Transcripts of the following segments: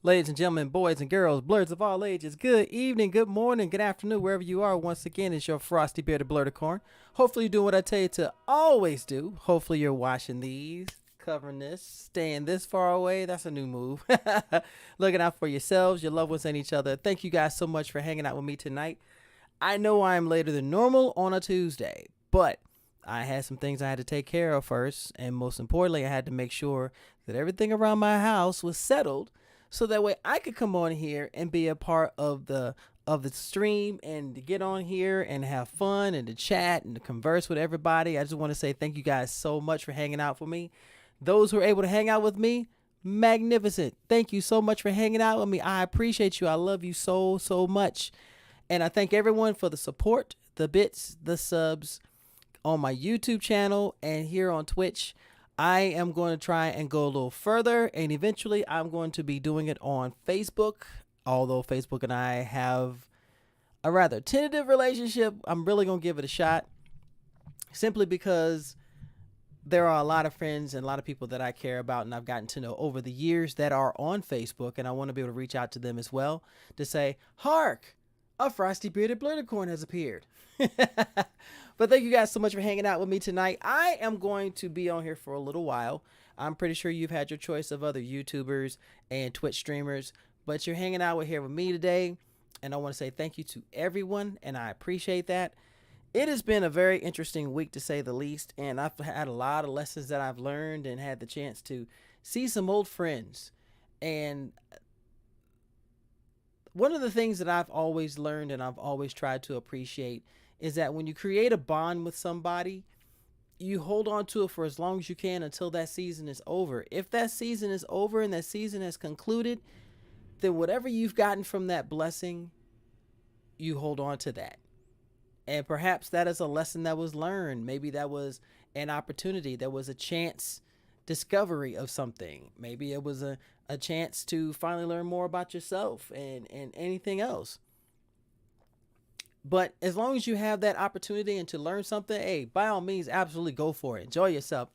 Ladies and gentlemen, boys and girls, blurs of all ages, good evening, good morning, good afternoon, wherever you are. Once again, it's your Frosty bearded Blerdicorn. Hopefully, you're doing what I tell you to always do. Hopefully, you're washing these, covering this, staying this far away. That's a new move. Looking out for yourselves, your loved ones, and each other. Thank you guys so much for hanging out with me tonight. I know I'm later than normal on a Tuesday, but I had some things I had to take care of first, and most importantly, I had to make sure that everything around my house was settled so that way I could come on here and be a part of the stream and to get on here and have fun and to chat and to converse with everybody. I just want to say thank you guys so much for hanging out with me. Those who are able to hang out with me, magnificent. Thank you so much for hanging out with me. I appreciate you. I love you so much. And I thank everyone for the support, the bits, the subs on my YouTube channel and here on Twitch. I am going to try and go a little further, and eventually I'm going to be doing it on Facebook. Although Facebook and I have a rather tentative relationship, I'm really going to give it a shot simply because there are a lot of friends and a lot of people that I care about and I've gotten to know over the years that are on Facebook, and I want to be able to reach out to them as well to say, Hark, a frosty bearded Blerdicorn has appeared. But thank you guys so much for hanging out with me tonight. I am going to be on here for a little while. I'm pretty sure you've had your choice of other YouTubers and Twitch streamers, but you're hanging out here with me today, and I want to say thank you to everyone, and I appreciate that. It has been a very interesting week to say the least, and I've had a lot of lessons that I've learned and had the chance to see some old friends. And one of the things that I've always learned and I've always tried to appreciate is that when you create a bond with somebody, you hold on to it for as long as you can until that season is over. If that season is over and that season has concluded, then whatever you've gotten from that blessing, you hold on to that. And perhaps that is a lesson that was learned. Maybe that was an opportunity. That was a chance discovery of something. Maybe it was a chance to finally learn more about yourself and anything else. But as long as you have that opportunity and to learn something, hey, by all means, absolutely go for it. Enjoy yourself.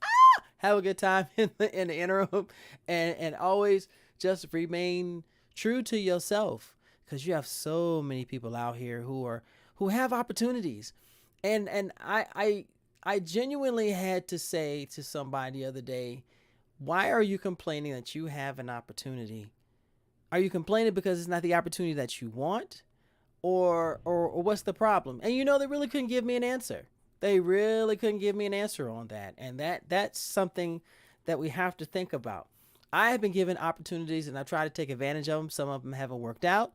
Have a good time in the interim, and always just remain true to yourself, because you have so many people out here who have opportunities, and I genuinely had to say to somebody the other day, why are you complaining that you have an opportunity? Are you complaining because it's not the opportunity that you want? Or what's the problem? And they really couldn't give me an answer. They really couldn't give me an answer on that. And that's something that we have to think about. I have been given opportunities and I try to take advantage of them. Some of them haven't worked out.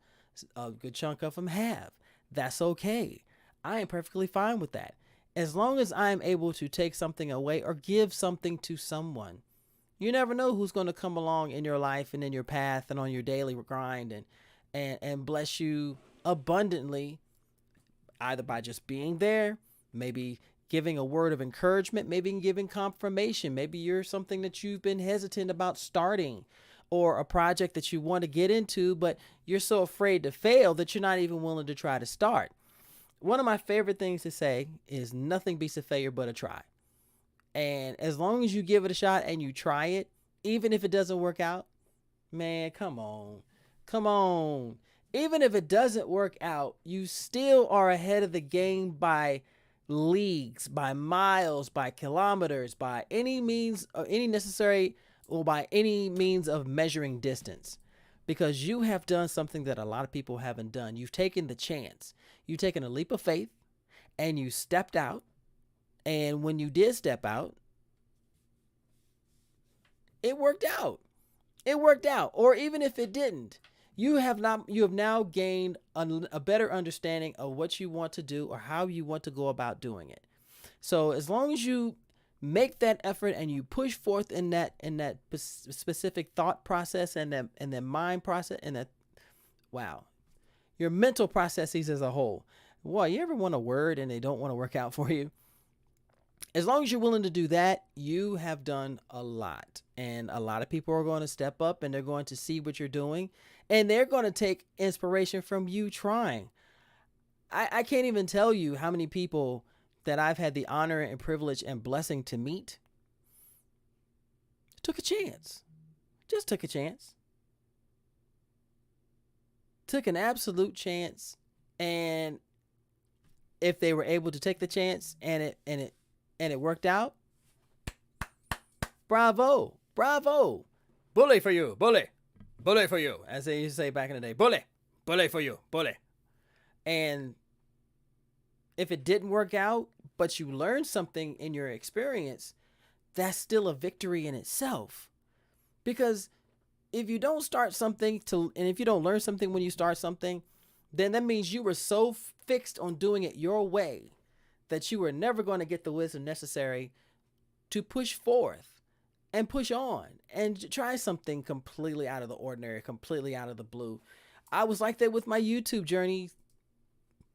A good chunk of them have. That's okay. I am perfectly fine with that. As long as I'm able to take something away or give something to someone. You never know who's going to come along in your life and in your path and on your daily grind and bless you abundantly, either by just being there, maybe giving a word of encouragement, maybe giving confirmation. Maybe you're something that you've been hesitant about starting, or a project that you want to get into, but you're so afraid to fail that you're not even willing to try to start. One of my favorite things to say is nothing beats a failure but a try. And as long as you give it a shot and you try it, even if it doesn't work out, man, come on. Come on. Even if it doesn't work out, you still are ahead of the game by leagues, by miles, by kilometers, by any means or any necessary or by any means of measuring distance. Because you have done something that a lot of people haven't done. You've taken the chance. You've taken a leap of faith and you stepped out. And when you did step out, it worked out. It worked out. Or even if it didn't, you have now gained a better understanding of what you want to do or how you want to go about doing it. So as long as you make that effort and you push forth in that specific thought process and that mind process and that, wow, your mental processes as a whole. Well, you ever want a word and they don't want to work out for you? As long as you're willing to do that, you have done a lot. And a lot of people are going to step up and they're going to see what you're doing. And they're going to take inspiration from you trying. I can't even tell you how many people that I've had the honor and privilege and blessing to meet took a chance. Just took a chance. took an absolute chance, and if they were able to take the chance and it worked out, bravo, bravo, bully for you, bully for you, as they used to say back in the day, bully for you, bully. And if it didn't work out, but you learned something in your experience, that's still a victory in itself. Because if you don't start something and if you don't learn something when you start something, then that means you were so fixed on doing it your way that you were never going to get the wisdom necessary to push forth and push on and try something completely out of the ordinary, completely out of the blue. I was like that with my YouTube journey.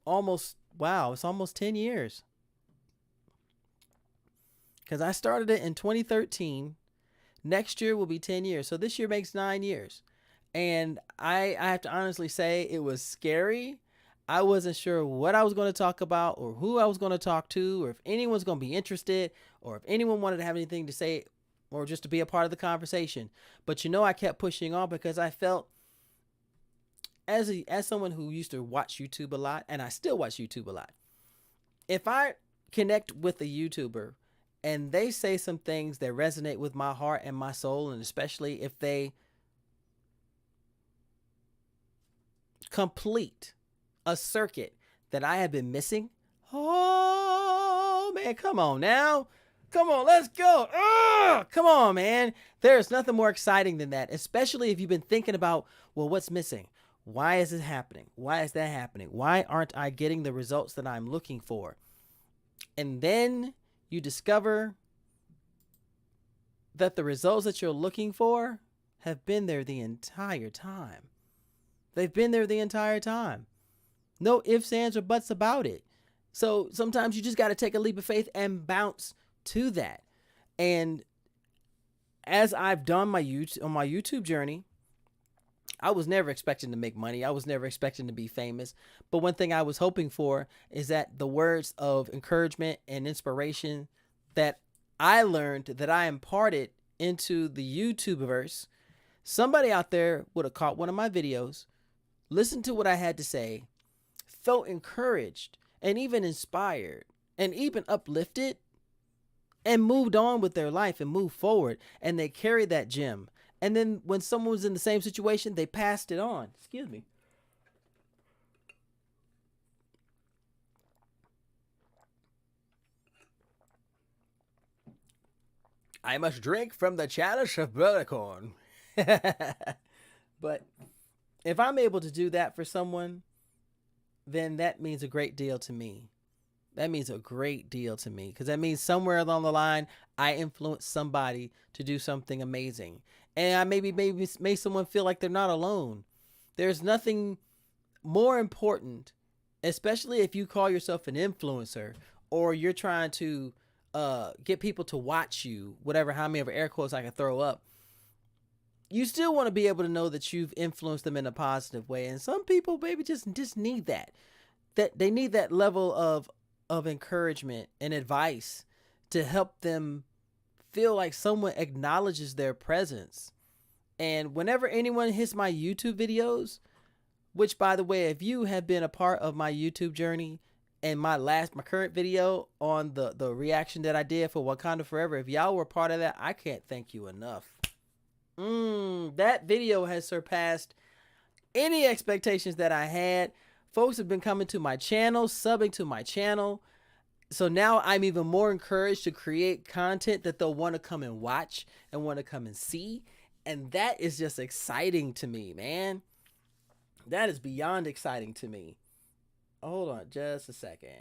It's almost 10 years. Because I started it in 2013. Next year will be 10 years. So this year makes 9 years. And I have to honestly say it was scary. I wasn't sure what I was going to talk about or who I was going to talk to or if anyone's going to be interested or if anyone wanted to have anything to say or just to be a part of the conversation. But I kept pushing on because I felt as someone who used to watch YouTube a lot, and I still watch YouTube a lot, if I connect with a YouTuber and they say some things that resonate with my heart and my soul, and especially if they complete a circuit that I have been missing, oh man, come on now. Come on, let's go. Come on, man. There's nothing more exciting than that, especially if you've been thinking about, well, what's missing? Why is it happening? Why is that happening? Why aren't I getting the results that I'm looking for? And then you discover that the results that you're looking for have been there the entire time. They've been there the entire time. No ifs, ands, or buts about it. So sometimes you just got to take a leap of faith and bounce to that. And as I've done my YouTube journey, I was never expecting to make money. I was never expecting to be famous. But one thing I was hoping for is that the words of encouragement and inspiration that I learned, that I imparted into the YouTubeverse, somebody out there would have caught one of my videos, listened to what I had to say, felt encouraged and even inspired and even uplifted and moved on with their life and moved forward. And they carried that gem. And then when someone was in the same situation, they passed it on. Excuse me. I must drink from the chalice of Blerdicorn. But if I'm able to do that for someone, then that means a great deal to me. That means a great deal to me, because that means somewhere along the line, I influence somebody to do something amazing. And I maybe make someone feel like they're not alone. There's nothing more important, especially if you call yourself an influencer or you're trying to get people to watch you, whatever, how many of air quotes I can throw up. You still want to be able to know that you've influenced them in a positive way. And some people, baby, just need that. That they need that level of encouragement and advice to help them feel like someone acknowledges their presence. And whenever anyone hits my YouTube videos, which, by the way, if you have been a part of my YouTube journey and my current video on the reaction that I did for Wakanda Forever, if y'all were part of that, I can't thank you enough. That video has surpassed any expectations that I had. Folks have been coming to my channel, subbing to my channel. So now I'm even more encouraged to create content that they'll want to come and watch and want to come and see. And that is just exciting to me, man. That is beyond exciting to me. Hold on just a second.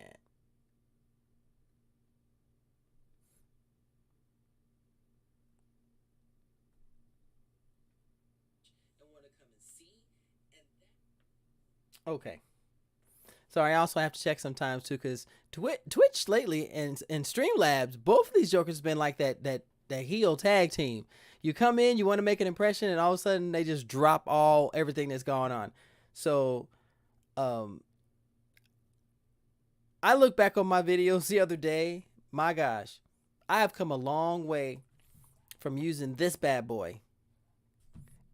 Okay. So I also have to check sometimes too, because Twitch lately and Streamlabs, both of these jokers have been like that heel tag team. You come in, you want to make an impression, and all of a sudden they just drop everything that's going on. So I look back on my videos the other day. My gosh, I have come a long way from using this bad boy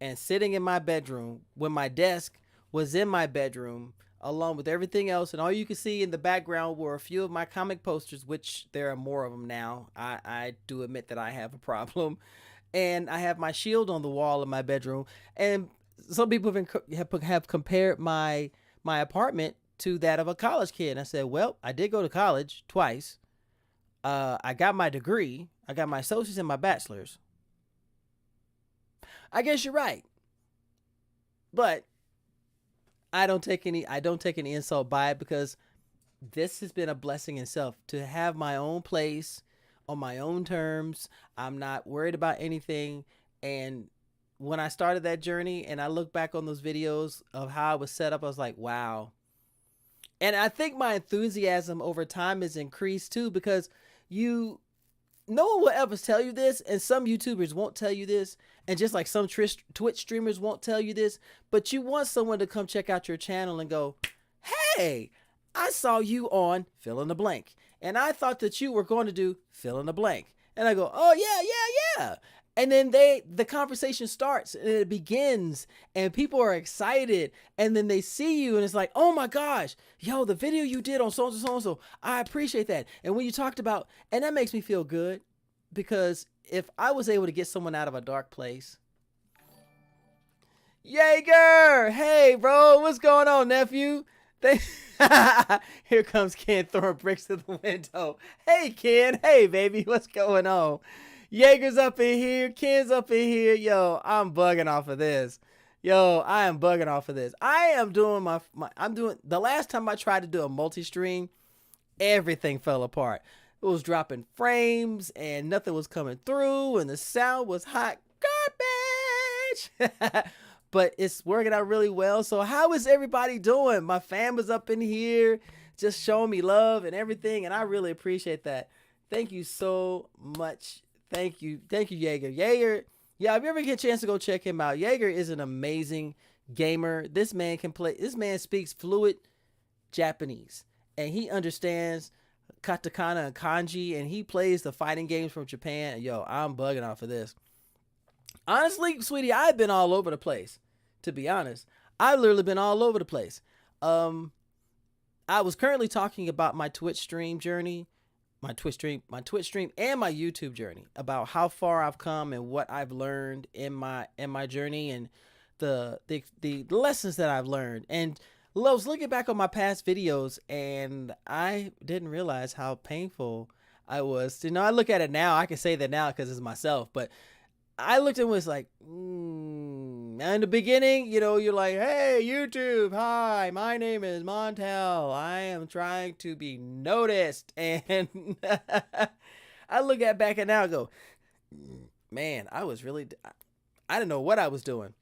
and sitting in my bedroom with my desk was in my bedroom along with everything else, and all you could see in the background were a few of my comic posters, which there are more of them now. I do admit that I have a problem, and I have my shield on the wall in my bedroom. And some people have compared my apartment to that of a college kid. And I said, well, I did go to college twice. I got my degree. I got my associates and my bachelor's. I guess you're right, but I don't take any insult by it, because this has been a blessing in itself to have my own place on my own terms. I'm not worried about anything. And when I started that journey and I look back on those videos of how I was set up, I was like, wow. And I think my enthusiasm over time has increased too, because no one will ever tell you this, and some YouTubers won't tell you this, and just like some Twitch streamers won't tell you this, but you want someone to come check out your channel and go, hey, I saw you on fill in the blank, and I thought that you were going to do fill in the blank. And I go, oh yeah. And then the conversation starts and it begins and people are excited, and then they see you and it's like, oh my gosh, yo, the video you did on so-and-so, I appreciate that. And when you talked about, and that makes me feel good, because if I was able to get someone out of a dark place. Jaeger, hey bro, what's going on, nephew? Here comes Ken throwing bricks to the window. Hey Ken, hey baby, what's going on? Jaeger's up in here, Ken's up in here. Yo, I'm bugging off of this. I am bugging off of this. I am doing the last time I tried to do a multi-stream, everything fell apart. It was dropping frames and nothing was coming through and the sound was hot garbage. But it's working out really well. So how is everybody doing? My fam is up in here just showing me love and everything, and I really appreciate that. Thank you so much. Thank you, Jaeger. Jaeger, yeah, if you ever get a chance to go check him out, Jaeger is an amazing gamer. This man speaks fluent Japanese, and he understands katakana and kanji, and he plays the fighting games from Japan. Yo, I'm bugging off of this. Honestly, sweetie, I've been all over the place. To be honest, I've literally been all over the place. I was currently talking about my Twitch stream journey, my Twitch stream and my YouTube journey, about how far I've come and what I've learned in my journey, and the lessons that I've learned. And I was looking back on my past videos, and I didn't realize how painful I was. I look at it now. I can say that now because it's myself, but I looked and was like, In the beginning, you're like, hey, YouTube, hi, my name is Montel. I am trying to be noticed. And I look back at now and go, man, I didn't know what I was doing.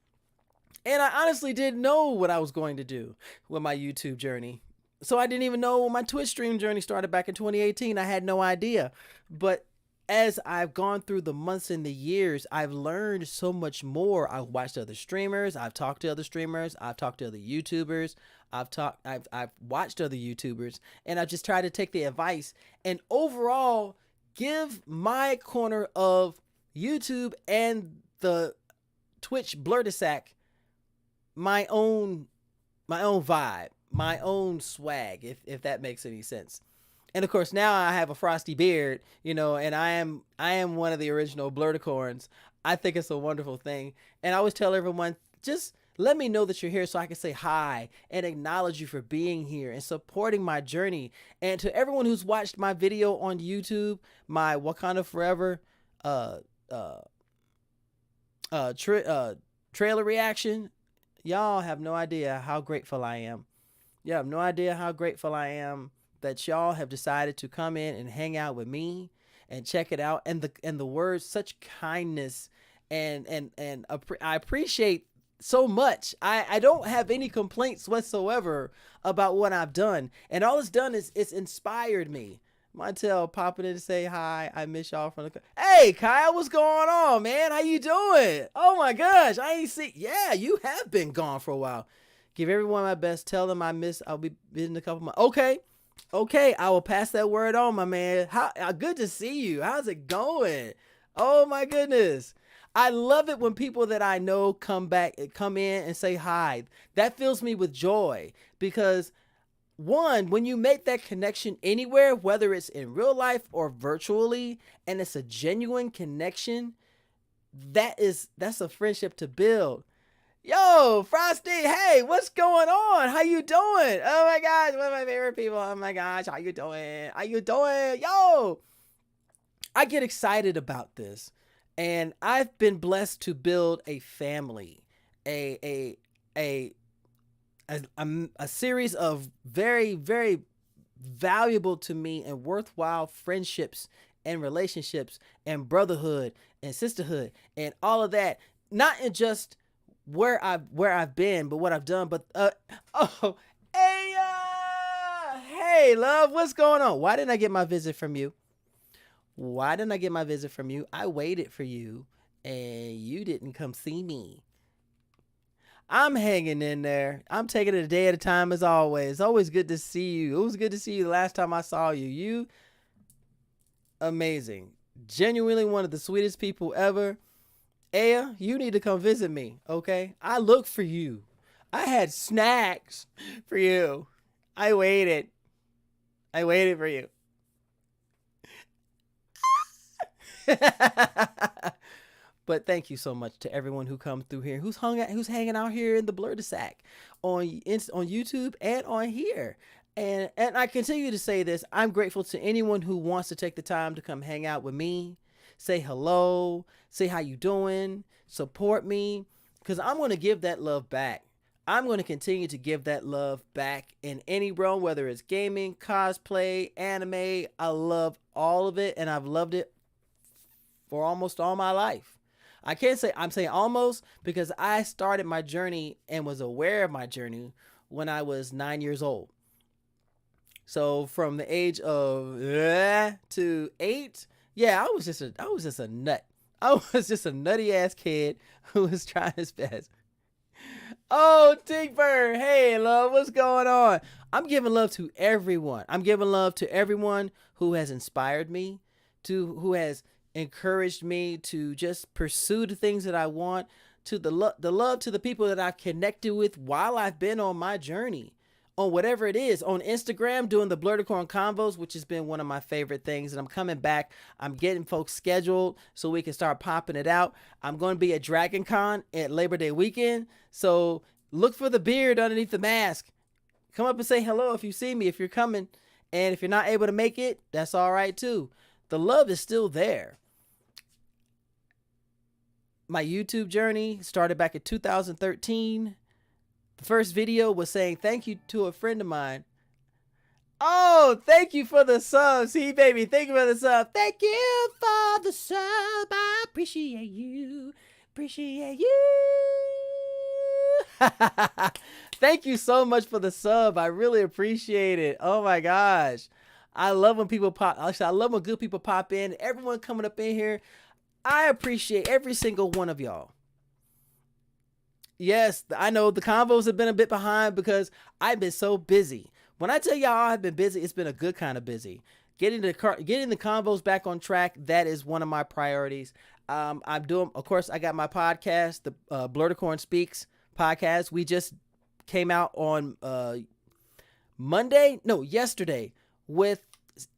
And I honestly didn't know what I was going to do with my YouTube journey. So I didn't even know when my Twitch stream journey started back in 2018. I had no idea. But as I've gone through the months and the years, I've learned so much more. I've watched other streamers. I've talked to other streamers. I've talked to other YouTubers. I've watched other YouTubers, and I've just tried to take the advice and overall give my corner of YouTube and the Twitch Blerdisac my own vibe, my own swag, if that makes any sense. And of course, now I have a frosty beard, and I am one of the original Blerdicorns. I think it's a wonderful thing. And I always tell everyone, just let me know that you're here so I can say hi and acknowledge you for being here and supporting my journey. And to everyone who's watched my video on YouTube, my Wakanda Forever trailer reaction, y'all have no idea how grateful I am. You have no idea how grateful I am that y'all have decided to come in and hang out with me and check it out. And the words, such kindness, and I appreciate so much. I don't have any complaints whatsoever about what I've done. And all it's done is it's inspired me. Montel popping in to say hi. I miss y'all from the... Hey, Kyle, what's going on, man? How you doing? Oh my gosh, I ain't see... Yeah, you have been gone for a while. Give everyone my best. Tell them I'll be in a couple months. Okay, I will pass that word on, my man. How good to see you. How's it going? Oh my goodness. I love it when people that I know come in and say hi. That fills me with joy because one, when you make that connection anywhere, whether it's in real life or virtually, and it's a genuine connection, that's a friendship to build. Yo, Frosty, hey, what's going on? How you doing? Oh my gosh, one of my favorite people. Oh my gosh, how you doing? How you doing? Yo, I get excited about this, and I've been blessed to build a family, a a a a series of very very valuable to me and worthwhile friendships and relationships and brotherhood and sisterhood and all of that. Not in just where I've been, but what I've done. But oh, hey, hey, love, what's going on? Why didn't I get my visit from you? Why didn't I get my visit from you? I waited for you, and you didn't come see me. I'm hanging in there. I'm taking it a day at a time as always. It's always good to see you. It was good to see you the last time I saw you. You amazing. Genuinely one of the sweetest people ever. Aya, you need to come visit me, okay? I look for you. I had snacks for you. I waited. I waited for you. But thank you so much to everyone who comes through here, who's hanging out here in the Blerdicorn on YouTube and on here. And I continue to say this. I'm grateful to anyone who wants to take the time to come hang out with me, say hello, say how you doing, support me, because I'm going to give that love back. I'm going to continue to give that love back in any realm, whether it's gaming, cosplay, anime. I love all of it, and I've loved it for almost all my life. I can't say I'm saying almost because I started my journey and was aware of my journey when I was 9 years old. So from the age of to 8, yeah, I was just a nut. I was just a nutty ass kid who was trying his best. Oh, Tinkbird, hey love, what's going on? I'm giving love to everyone. I'm giving love to everyone who has inspired me, who has encouraged me to just pursue the things that I want, to the love to the people that I've connected with while I've been on my journey, on whatever it is, on Instagram doing the Blerdicorn convos, which has been one of my favorite things. And I'm coming back. I'm getting folks scheduled so we can start popping it out. I'm going to be at Dragon Con at Labor Day weekend. So look for the beard underneath the mask. Come up and say hello if you see me, if you're coming. And if you're not able to make it, that's all right too. The love is still there. My YouTube journey started back in 2013. The first video was saying thank you to a friend of mine. Oh, thank you for the sub. See, baby, thank you for the sub. Thank you for the sub. I appreciate you. Appreciate you. Thank you so much for the sub. I really appreciate it. Oh my gosh. I love when people pop. Actually, I love when good people pop in. Everyone coming up in here. I appreciate every single one of y'all. Yes, I know the convos have been a bit behind because I've been so busy. When I tell y'all I've been busy, it's been a good kind of busy. Getting the convos back on track, that is one of my priorities. I'm doing, of course, I got my podcast, the Blerdicorn Speaks podcast. We just came out on yesterday with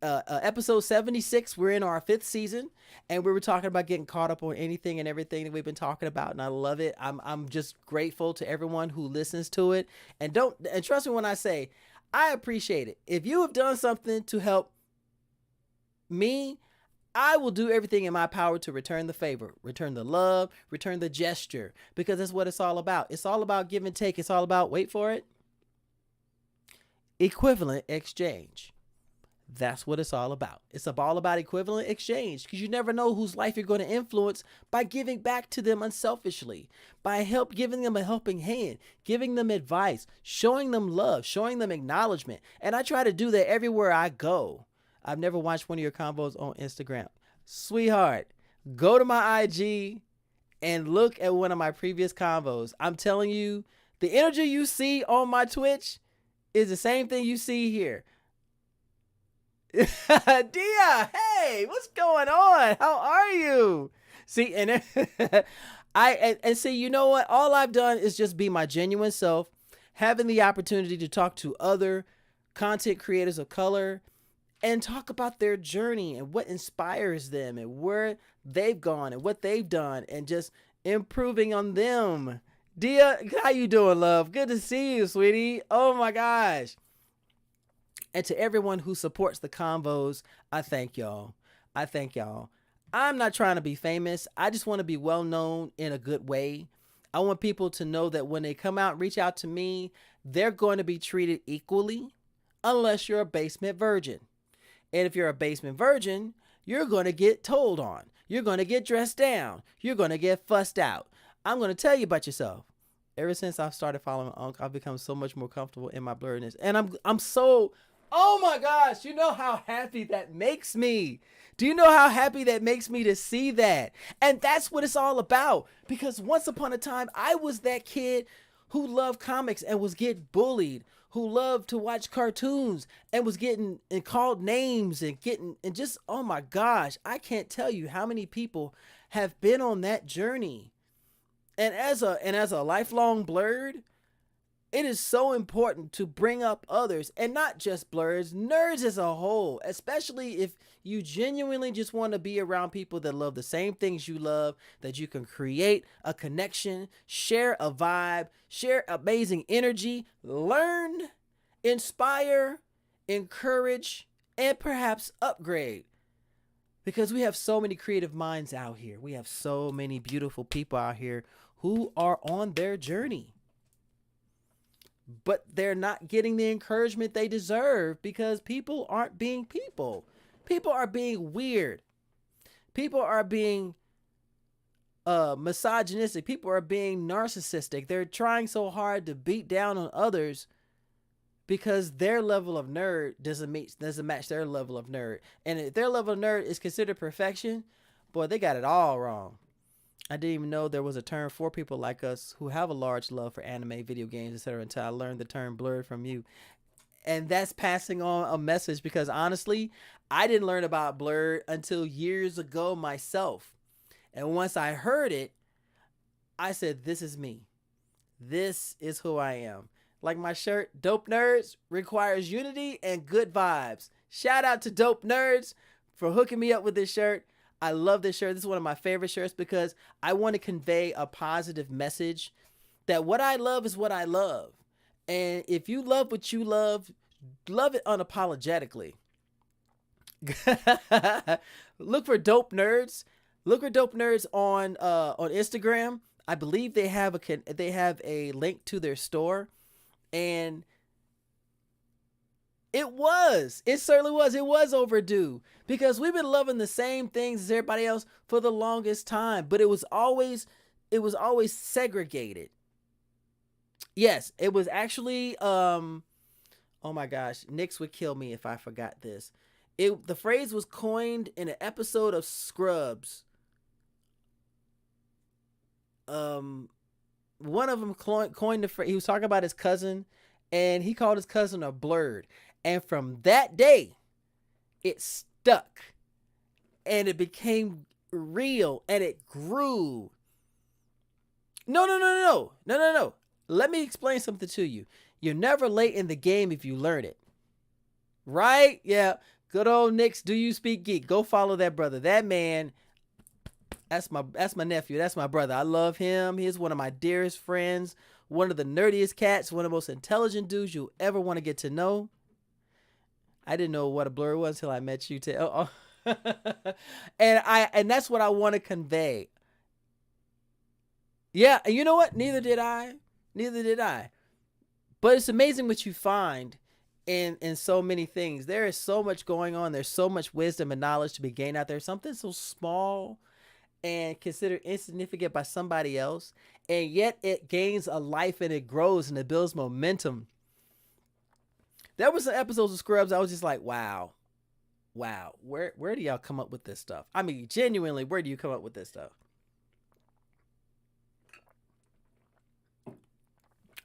episode 76. We're in our 5th season, and we were talking about getting caught up on anything and everything that we've been talking about, and I love it. I'm just grateful to everyone who listens to it, and trust me when I say I appreciate it. If you have done something to help me, I will do everything in my power to return the favor, return the love, return the gesture, because that's what it's all about. It's all about give and take. It's all about, wait for it, equivalent exchange. That's what it's all about. It's all about equivalent exchange, because you never know whose life you're going to influence by giving back to them unselfishly, by giving them a helping hand, giving them advice, showing them love, showing them acknowledgement. And I try to do that everywhere I go. I've never watched one of your combos on Instagram. Sweetheart, go to my IG and look at one of my previous combos. I'm telling you, the energy you see on my Twitch is the same thing you see here. Dia, hey, what's going on? How are you? See, and and see, you know what? All I've done is just be my genuine self, having the opportunity to talk to other content creators of color and talk about their journey and what inspires them and where they've gone and what they've done and just improving on them. Dia, how you doing, love? Good to see you, sweetie. Oh my gosh. And to everyone who supports the convos, I thank y'all. I thank y'all. I'm not trying to be famous. I just want to be well known in a good way. I want people to know that when they come out and reach out to me, they're going to be treated equally unless you're a basement virgin. And if you're a basement virgin, you're going to get told on. You're going to get dressed down. You're going to get fussed out. I'm going to tell you about yourself. Ever since I've started following Unc, I've become so much more comfortable in my blurriness. And I'm so, oh my gosh, you know how happy that makes me. Do you know how happy that makes me to see that? And that's what it's all about. Because once upon a time, I was that kid who loved comics and was getting bullied, who loved to watch cartoons and was getting and called names and getting and just, oh my gosh, I can't tell you how many people have been on that journey. And as a lifelong blurred, it is so important to bring up others, and not just blurs, nerds as a whole, especially if you genuinely just want to be around people that love the same things you love, that you can create a connection, share a vibe, share amazing energy, learn, inspire, encourage, and perhaps upgrade. Because we have so many creative minds out here. We have so many beautiful people out here who are on their journey. But they're not getting the encouragement they deserve because people aren't being people. People are being weird. People are being misogynistic. People are being narcissistic. They're trying so hard to beat down on others because their level of nerd doesn't match their level of nerd. And if their level of nerd is considered perfection, boy, they got it all wrong. I didn't even know there was a term for people like us who have a large love for anime, video games, etc. until I learned the term blurred from you. And that's passing on a message because honestly, I didn't learn about blurred until years ago myself. And once I heard it, I said, this is me. This is who I am. Like my shirt, Dope Nerds requires unity and good vibes. Shout out to Dope Nerds for hooking me up with this shirt. I love this shirt. This is one of my favorite shirts because I want to convey a positive message that what I love is what I love. And if you love what you love it unapologetically. Look for Dope Nerds. Look for Dope Nerds on Instagram. I believe they have a link to their store, and it certainly was overdue because we've been loving the same things as everybody else for the longest time, but it was always segregated. Yes, it was actually, oh my gosh, Nix would kill me if I forgot this. The phrase was coined in an episode of Scrubs. One of them coined the phrase. He was talking about his cousin, and he called his cousin a blurred. And from that day, it stuck, and it became real, and it grew. No. Let me explain something to you. You're never late in the game if you learn it. Right? Yeah. Good old Nix, do you speak geek? Go follow that brother. That man, that's my nephew. That's my brother. I love him. He's one of my dearest friends. One of the nerdiest cats. One of the most intelligent dudes you'll ever want to get to know. I didn't know what a blur was until I met you. And that's what I want to convey. Yeah, and you know what? Neither did I. But it's amazing what you find in so many things. There is so much going on. There's so much wisdom and knowledge to be gained out there. Something so small and considered insignificant by somebody else, and yet it gains a life and it grows and it builds momentum. There was some episodes of Scrubs I was just like, wow, where do y'all come up with this stuff? I mean, genuinely, where do you come up with this stuff?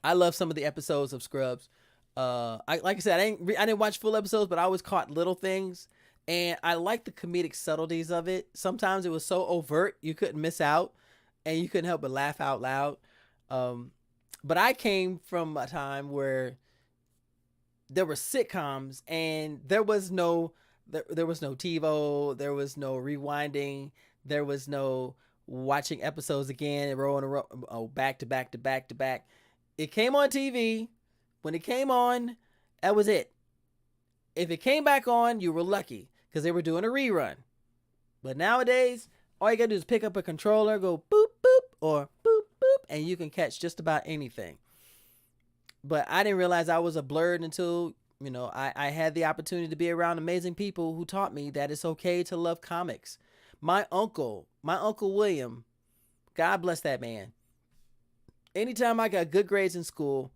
I love some of the episodes of Scrubs. Like I said, I didn't watch full episodes, but I always caught little things. And I like the comedic subtleties of it. Sometimes it was so overt you couldn't miss out, and you couldn't help but laugh out loud. Um, but I came from a time where there were sitcoms, and there was no TiVo, there was no rewinding, there was no watching episodes again and row in a row, oh, back to back to back to back. It came on TV. When it came on, that was it. If it came back on, you were lucky because they were doing a rerun. But nowadays, all you gotta do is pick up a controller, go boop boop or boop boop, and you can catch just about anything. But I didn't realize I was a blurred until, I had the opportunity to be around amazing people who taught me that it's okay to love comics. My uncle William, God bless that man. Anytime I got good grades in school,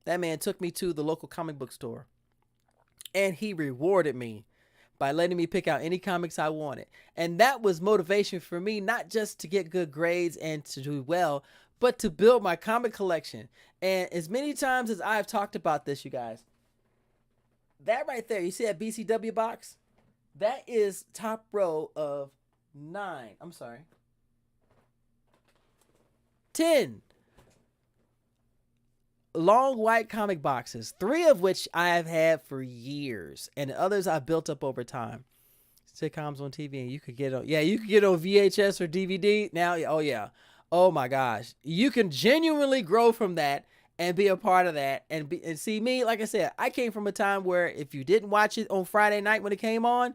that man took me to the local comic book store, and he rewarded me by letting me pick out any comics I wanted. And that was motivation for me, not just to get good grades and to do well, but to build my comic collection. And as many times as I've talked about this, you guys, that right there, you see that BCW box? That is top row of 10 long white comic boxes, 3 of which I have had for years, and the others I've built up over time. Sitcoms on TV, and you could get on VHS or DVD now. Oh yeah, oh my gosh, you can genuinely grow from that and be a part of that, and see me. Like I said, I came from a time where if you didn't watch it on Friday night when it came on,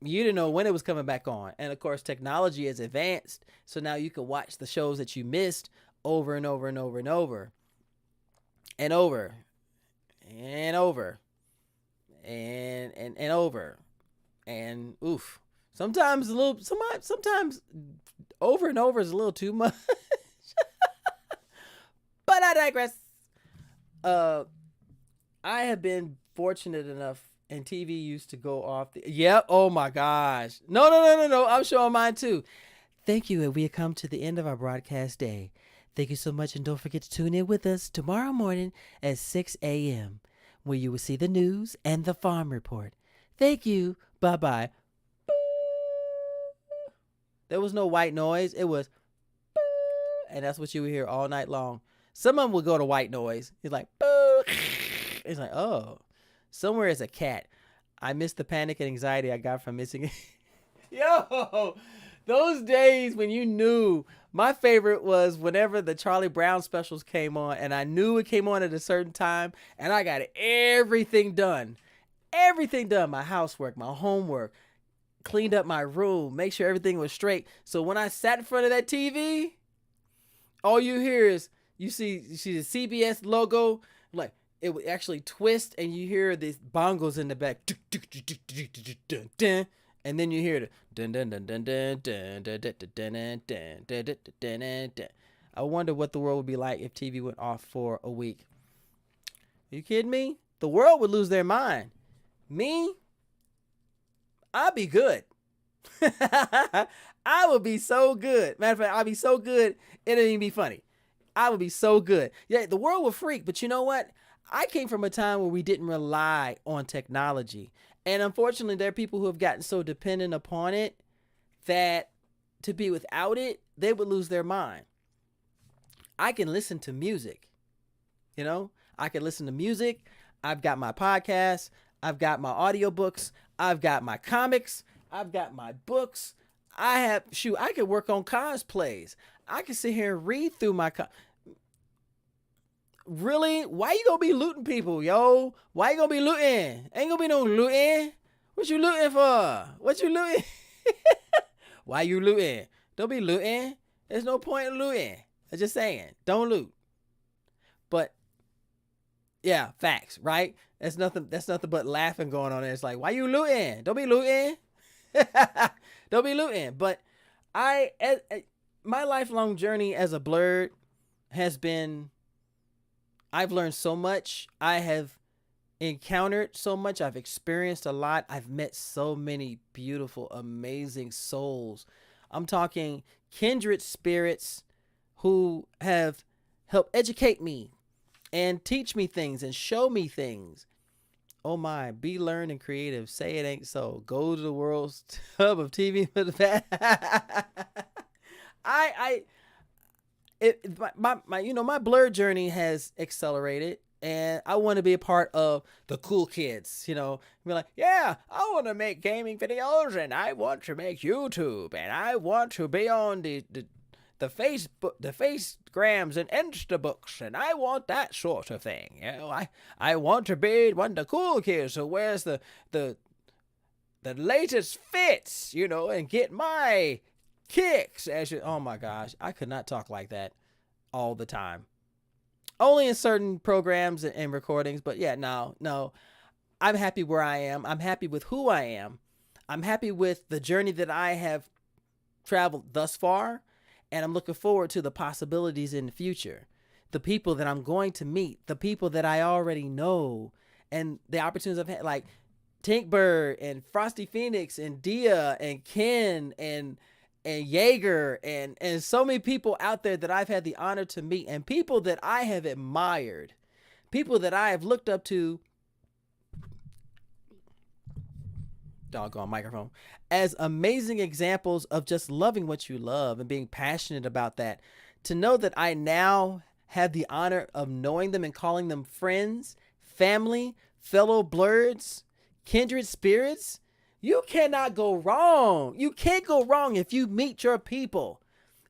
you didn't know when it was coming back on. And of course, technology is advanced, so now you can watch the shows that you missed over and over and over and over and over and over and over. And oof, sometimes over and over is a little too much. But I digress. I have been fortunate enough, and TV used to go off yep. Oh my gosh. No. I'm showing mine too. Thank you. And we have come to the end of our broadcast day. Thank you so much, and don't forget to tune in with us tomorrow morning at 6 a.m., where you will see the news and the farm report. Thank you. Bye-bye. There was no white noise. It was, and that's what you would hear all night long. Some of them would go to white noise. It's like, it's like, oh, somewhere is a cat. I missed the panic and anxiety I got from missing it. Yo, those days when you knew. My favorite was whenever the Charlie Brown specials came on, and I knew it came on at a certain time, and I got everything done. Everything done. My housework, my homework, cleaned up my room, make sure everything was straight. So when I sat in front of that TV, all you hear is, you see the CBS logo, like it would actually twist, and you hear these bongos in the back. And then you hear the dun dun dun dun dun dun dun dun dun dun dun dun. I wonder what the world would be like if TV went off for a week. Are you kidding me? The world would lose their mind. Me? I'd be good. I would be so good. Matter of fact, I'd be so good, it'd even be funny. I would be so good. Yeah, the world would freak, but you know what? I came from a time where we didn't rely on technology. And unfortunately, there are people who have gotten so dependent upon it that to be without it, they would lose their mind. I can listen to music. I can listen to music. I've got my podcasts. I've got my audiobooks. I've got my comics. I've got my books. I could work on cosplays. I can sit here and read through my Really? Why you gonna be looting people, yo? Why you gonna be looting? Ain't gonna be no looting. What you looting for? What you looting? Why you looting? Don't be looting. There's no point in looting. I'm just saying, don't loot. But yeah, facts, right? That's nothing but laughing going on there. It's like, why you looting? Don't be looting. Don't be looting. But my lifelong journey as a blerd has been, I've learned so much. I have encountered so much. I've experienced a lot. I've met so many beautiful, amazing souls. I'm talking kindred spirits who have helped educate me and teach me things and show me things Oh my, be learned and creative. Say it ain't so. Go to the world's hub of TV for the past. I it my my blur journey has accelerated, and I want to be a part of the cool kids. Be like, yeah, I want to make gaming videos, and I want to make YouTube, and I want to be on the Facebook, the Facegrams and Instabooks, and I want that sort of thing. I want to be one of the cool kids who wears the latest fits, and get my kicks. Oh my gosh, I could not talk like that all the time. Only in certain programs and recordings, but yeah, no. I'm happy where I am. I'm happy with who I am. I'm happy with the journey that I have traveled thus far, and I'm looking forward to the possibilities in the future. The people that I'm going to meet, the people that I already know, and the opportunities I've had, like Tinkbird and Frosty Phoenix and Dia and Ken and Jaeger and so many people out there that I've had the honor to meet, and people that I have admired, people that I have looked up to, doggone microphone, as amazing examples of just loving what you love and being passionate about that. To know that I now have the honor of knowing them and calling them friends, family, fellow blurs, kindred spirits. You cannot go wrong. You can't go wrong if you meet your people.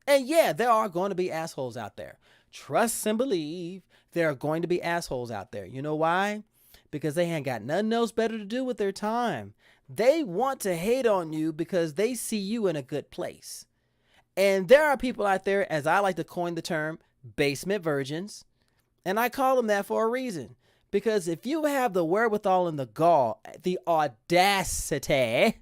And yeah, there are going to be assholes out there. Trust and believe there are going to be assholes out there. You know why? Because they ain't got nothing else better to do with their time. They want to hate on you because they see you in a good place. And there are people out there, as I like to coin the term, basement virgins. And I call them that for a reason. Because if you have the wherewithal and the gall, the audacity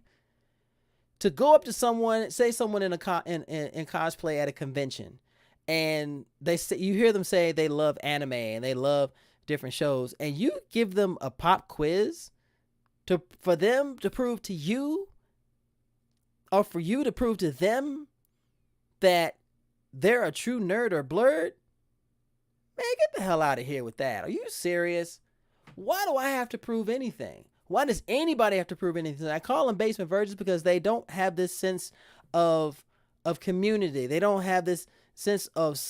to go up to someone, say someone in cosplay at a convention, and you hear them say they love anime and they love different shows, and you give them a pop quiz for them to prove to you, or for you to prove to them that they're a true nerd or blurred, man, get the hell out of here with that. Are you serious? Why do I have to prove anything? Why does anybody have to prove anything? I call them basement virgins because they don't have this sense of community. They don't have this sense of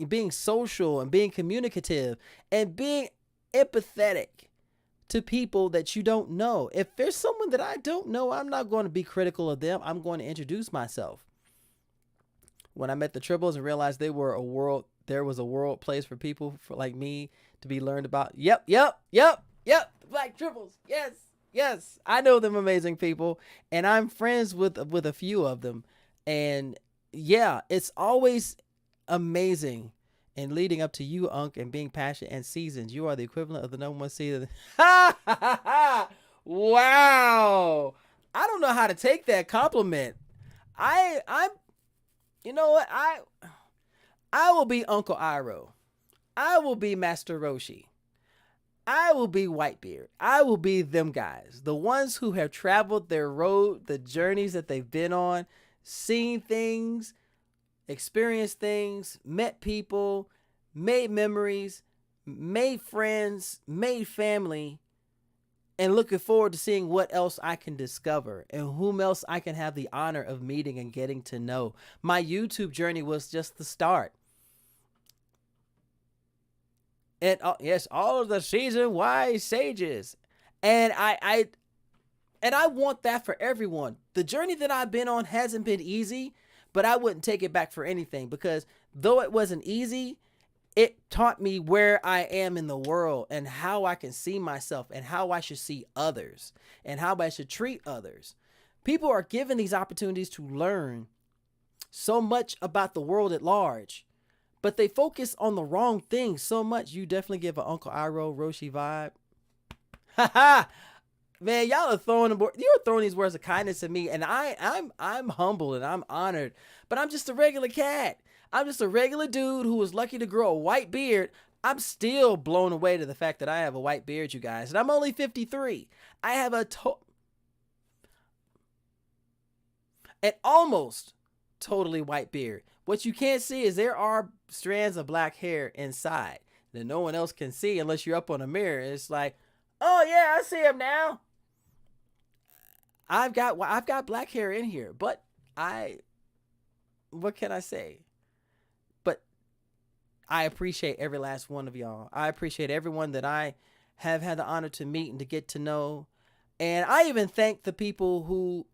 being social and being communicative and being empathetic to people that you don't know. If there's someone that I don't know, I'm not going to be critical of them. I'm going to introduce myself. When I met the Tribbles and realized there was a world place for people like me to be learned about. Yep. Black Tribbles. Yes. I know them amazing people, and I'm friends with a few of them. And yeah, it's always amazing. And leading up to you, Unc, and being passionate and seasoned, you are the equivalent of the number one seed. Wow. I don't know how to take that compliment. I'm you know what? I will be Uncle Iroh. I will be Master Roshi. I will be Whitebeard. I will be them guys. The ones who have traveled their road, the journeys that they've been on, seen things, experienced things, met people, made memories, made friends, made family, and looking forward to seeing what else I can discover and whom else I can have the honor of meeting and getting to know. My YouTube journey was just the start. And yes, all of the season wise sages. And I want that for everyone. The journey that I've been on hasn't been easy, but I wouldn't take it back for anything, because though it wasn't easy, it taught me where I am in the world and how I can see myself and how I should see others and how I should treat others. People are given these opportunities to learn so much about the world at large, but they focus on the wrong things so much. You definitely give an Uncle Iroh Roshi vibe. Ha ha! Man, y'all are throwing these words of kindness at me, and I'm humbled and I'm honored. But I'm just a regular cat. I'm just a regular dude who was lucky to grow a white beard. I'm still blown away to the fact that I have a white beard, you guys. And I'm only 53. I have an almost totally white beard. What you can't see is there are strands of black hair inside that no one else can see unless you're up on a mirror. It's like, Oh yeah, I see him now. I've got black hair in here, but I what can I say? But I appreciate every last one of y'all. I appreciate everyone that I have had the honor to meet and to get to know. And I even thank the people who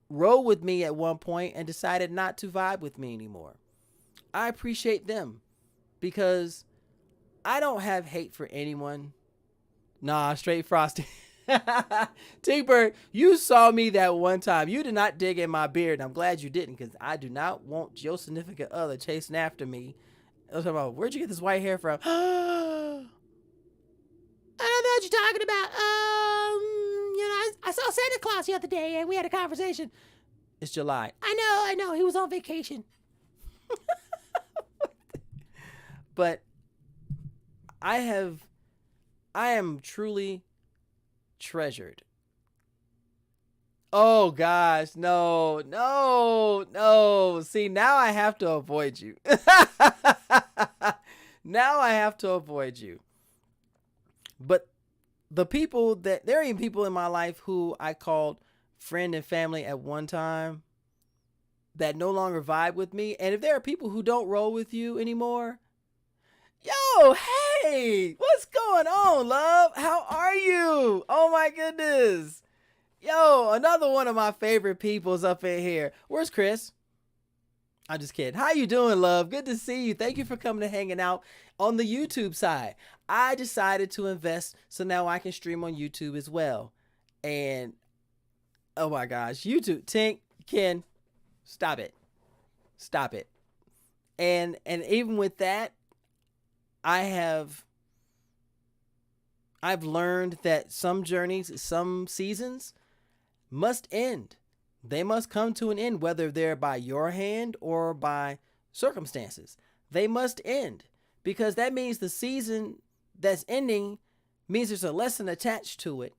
rode with me at one point and decided not to vibe with me anymore. I appreciate them because I don't have hate for anyone. Nah, straight Frosty. T-Bird, you saw me that one time. You did not dig in my beard. I'm glad you didn't because I do not want your significant other chasing after me. I was talking about, where'd you get this white hair from? I don't know what you're talking about. I saw Santa Claus the other day and we had a conversation. It's July. I know. He was on vacation. But I am truly treasured. Oh gosh, no, no, no. See, now I have to avoid you. Now I have to avoid you. But there are even people in my life who I called friend and family at one time that no longer vibe with me. And if there are people who don't roll with you anymore, yo, hey, what's going on, love? How are you? Oh my goodness. Yo, another one of my favorite people's up in here. Where's Chris? I'm just kidding. How you doing, love? Good to see you. Thank you for coming and hanging out on the YouTube side. I decided to invest so now I can stream on YouTube as well. And oh my gosh, YouTube, Tink, Ken, stop it. Stop it. And even with that, I've learned that some journeys, some seasons must end. They must come to an end, whether they're by your hand or by circumstances. They must end because that means the season that's ending means there's a lesson attached to it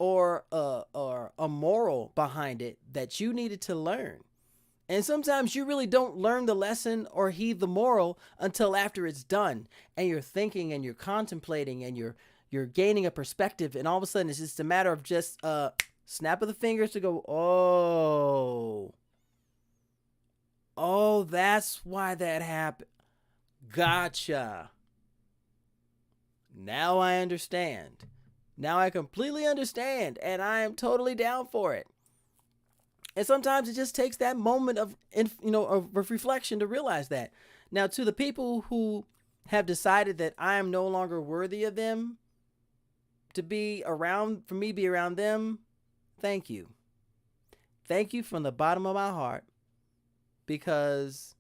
or a moral behind it that you needed to learn. And sometimes you really don't learn the lesson or heed the moral until after it's done and you're thinking and you're contemplating and you're gaining a perspective, and all of a sudden it's just a matter of just snap of the fingers to go, oh, that's why that happened. Gotcha. Now I understand. Now I completely understand, and I am totally down for it. And sometimes it just takes that moment of reflection to realize that. Now, to the people who have decided that I am no longer worthy of them to be around, for me to be around them, thank you. Thank you from the bottom of my heart, because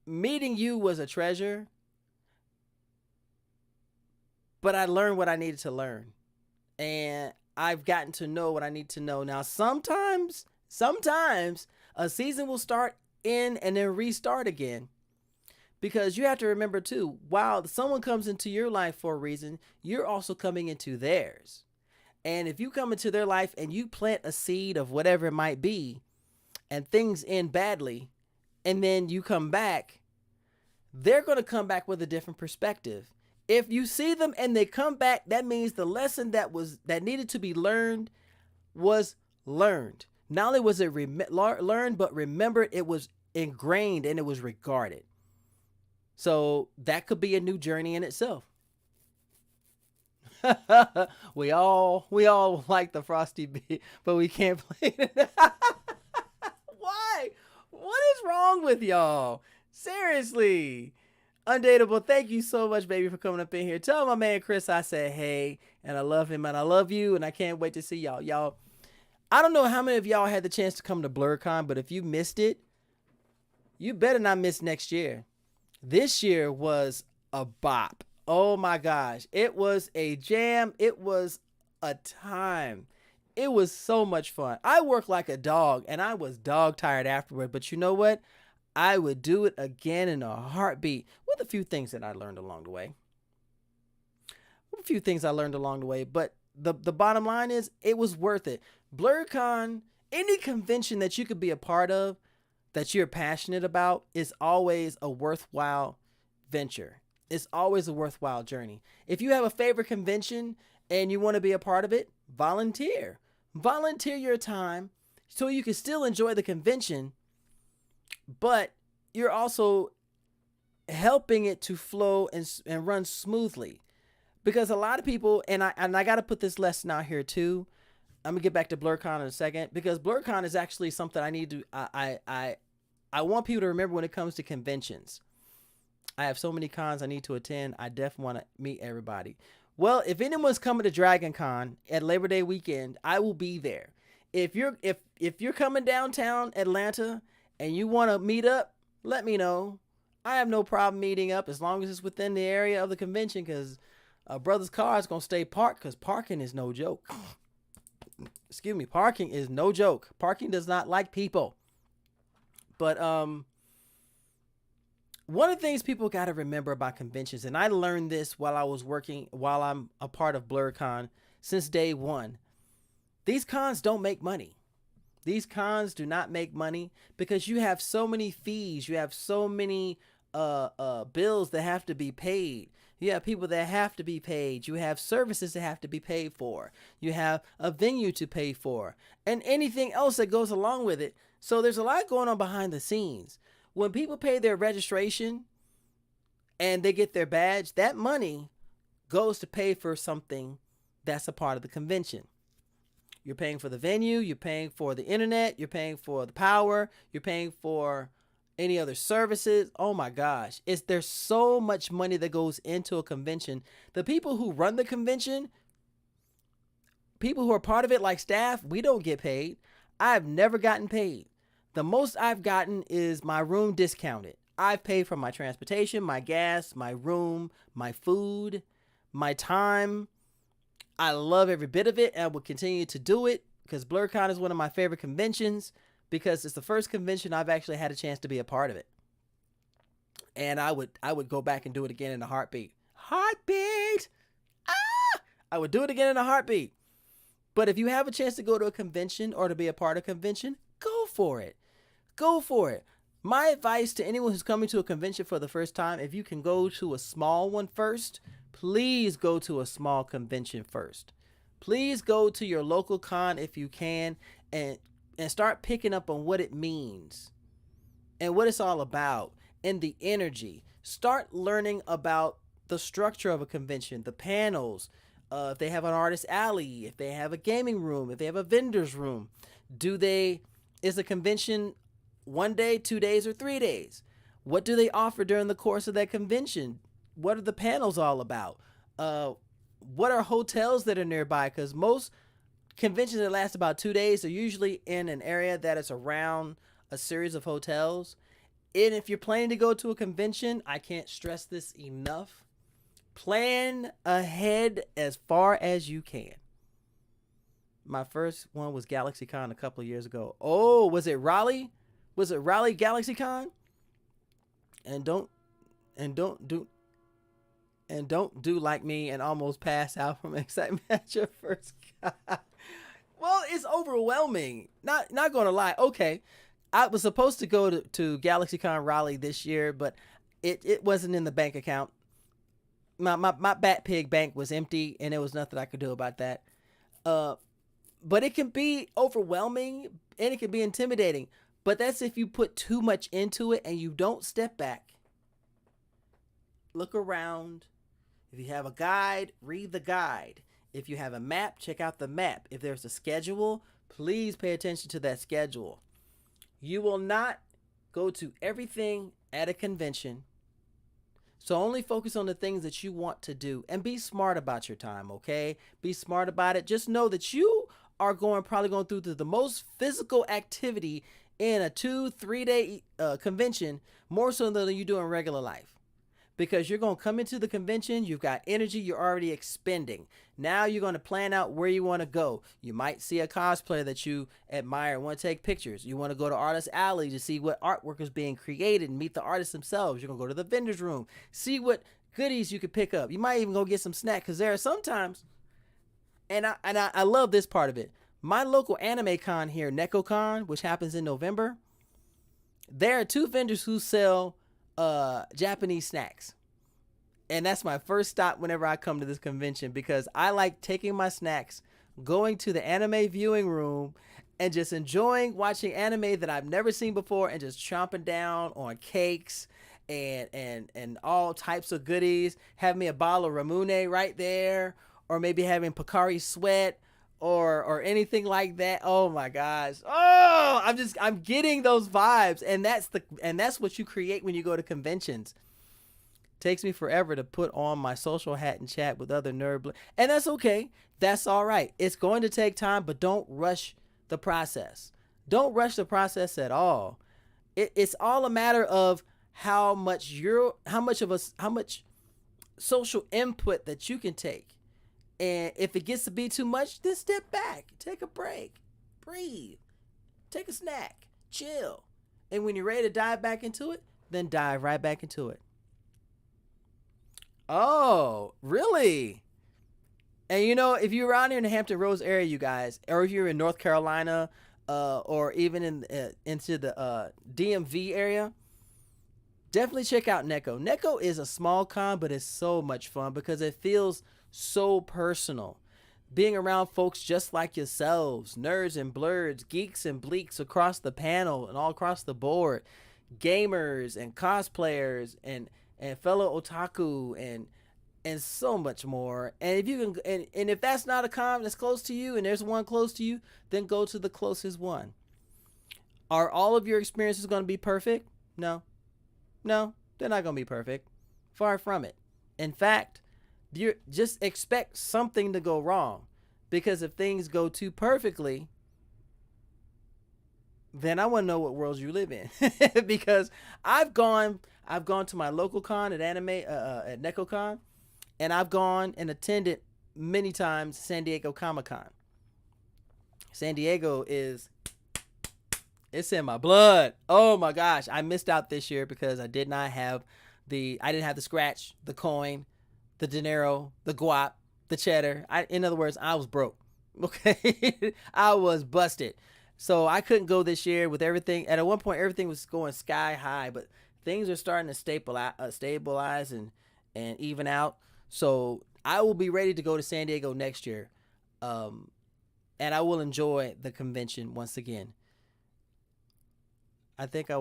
meeting you was a treasure, but I learned what I needed to learn. And I've gotten to know what I need to know. Now, sometimes a season will start in and then restart again. Because you have to remember too, while someone comes into your life for a reason, you're also coming into theirs. And if you come into their life and you plant a seed of whatever it might be, and things end badly, and then you come back, they're going to come back with a different perspective. If you see them and they come back, that means the lesson that needed to be learned was learned. Not only was it learned, but remembered, it was ingrained and it was regarded. So that could be a new journey in itself. we all like the Frosty beat, but we can't play it. Why? What is wrong with y'all? Seriously. Undateable, thank you so much, baby, for coming up in here. Tell my man Chris I said hey, and I love him, and I love you, and I can't wait to see y'all. Y'all, I don't know how many of y'all had the chance to come to Blerdicorn, but if you missed it, you better not miss next year. This year was a bop. Oh my gosh. It was a jam. It was a time. It was so much fun. I worked like a dog and I was dog tired afterward. But you know what? I would do it again in a heartbeat with a few things that I learned along the way. But the bottom line is it was worth it. Blerdicorn, any convention that you could be a part of that you're passionate about is always a worthwhile venture. It's always a worthwhile journey. If you have a favorite convention and you want to be a part of it, volunteer. Volunteer your time so you can still enjoy the convention, but you're also helping it to flow and run smoothly. Because a lot of people, and I got to put this lesson out here too. I'm gonna get back to Blerdicorn in a second, because Blerdicorn is actually something I need to I want people to remember when it comes to conventions. I have so many cons I need to attend. I definitely want to meet everybody. Well, if anyone's coming to Dragon Con at Labor Day weekend, I will be there. If you're coming downtown Atlanta and you want to meet up, let me know. I have no problem meeting up as long as it's within the area of the convention, because a brother's car is gonna stay parked, because parking is no joke. Excuse me, parking is no joke. Parking does not like people. But one of the things people got to remember about conventions, and I learned this while I'm a part of Blerdicorn since day one. These cons don't make money. These cons do not make money, because you have so many fees. You have so many bills that have to be paid. You have people that have to be paid. You have services that have to be paid for. You have a venue to pay for, and anything else that goes along with it. So there's a lot going on behind the scenes. When people pay their registration and they get their badge, that money goes to pay for something that's a part of the convention. You're paying for the venue, you're paying for the internet, you're paying for the power, you're paying for any other services. Oh my gosh, there's so much money that goes into a convention. The people who run the convention, people who are part of it like staff, we don't get paid. I've never gotten paid. The most I've gotten is my room discounted. I've paid for my transportation, my gas, my room, my food, my time. I love every bit of it, and I will continue to do it, because Blerdicorn is one of my favorite conventions, because it's the first convention I've actually had a chance to be a part of it. And I would go back and do it again in a heartbeat. Heartbeat! Ah! I would do it again in a heartbeat. But if you have a chance to go to a convention or to be a part of a convention, go for it. Go for it. My advice to anyone who's coming to a convention for the first time, if you can go to a small one first, please go to a small convention first. Please go to your local con if you can, and start picking up on what it means and what it's all about and the energy. Start learning about the structure of a convention, the panels, if they have an artist alley, if they have a gaming room, if they have a vendor's room. Is a convention 1 day, 2 days, or 3 days? What do they offer during the course of that convention? What are the panels all about? What are hotels that are nearby? Because most conventions that last about 2 days are usually in an area that is around a series of hotels. And if you're planning to go to a convention, I can't stress this enough. Plan ahead as far as you can. My first one was GalaxyCon a couple of years ago. Oh, was it Raleigh? Was it Raleigh GalaxyCon? And don't do like me and almost pass out from excitement at your first con. Well, it's overwhelming. Not gonna lie. Okay, I was supposed to go to GalaxyCon Raleigh this year, but it wasn't in the bank account. My Bat Pig bank was empty, and there was nothing I could do about that. But it can be overwhelming and it can be intimidating. But that's if you put too much into it and you don't step back. Look around. If you have a guide, read the guide. If you have a map, check out the map. If there's a schedule, please pay attention to that schedule. You will not go to everything at a convention. So only focus on the things that you want to do, and be smart about your time, okay? Be smart about it. Just know that you are probably going through the most physical activity in a 2-3 day convention, more so than you do in regular life. Because you're going to come into the convention, you've got energy you're already expending. Now you're going to plan out where you want to go. You might see a cosplayer that you admire and want to take pictures. You want to go to Artist Alley to see what artwork is being created and meet the artists themselves. You're going to go to the vendor's room, see what goodies you could pick up. You might even go get some snacks, because there are sometimes, and I love this part of it. My local anime con here, NekoCon, which happens in November, there are 2 vendors who sell Japanese snacks. And that's my first stop whenever I come to this convention, because I like taking my snacks, going to the anime viewing room, and just enjoying watching anime that I've never seen before, and just chomping down on cakes and all types of goodies. Have me a bottle of Ramune right there, or maybe having Pocari Sweat or anything like that. Oh my gosh. Oh, I'm getting those vibes, and that's what you create when you go to conventions. Takes me forever to put on my social hat and chat with other and that's okay. That's all right. It's going to take time, but don't rush the process. Don't rush the process at all. It's all a matter of how much social input that you can take. And if it gets to be too much, then step back, take a break, breathe, take a snack, chill. And when you're ready to dive back into it, then dive right back into it. Oh, really? And if you're around here in the Hampton Roads area, you guys, or if you're in North Carolina, or even into the DMV area, definitely check out Neko. Neko is a small con, but it's so much fun because it feels so personal. Being around folks just like yourselves, nerds and blurs, geeks and bleaks across the panel and all across the board, gamers and cosplayers and fellow otaku and so much more. And if you can, and if that's not a con that's close to you, and there's one close to you, then go to the closest one. Are all of your experiences going to be perfect? No, they're not going to be perfect. Far from it. In fact, you just expect something to go wrong, because if things go too perfectly, then I want to know what worlds you live in. Because I've gone to my local con at at NecoCon, and I've gone and attended many times San Diego Comic-Con. San Diego it's in my blood. Oh my gosh, I missed out this year because I didn't have the scratch, the coin, the dinero, the guap, the cheddar. In other words, I was broke. Okay, I was busted. So I couldn't go this year with everything. At one point, everything was going sky high, but things are starting to stabilize and even out. So I will be ready to go to San Diego next year, and I will enjoy the convention once again. I think I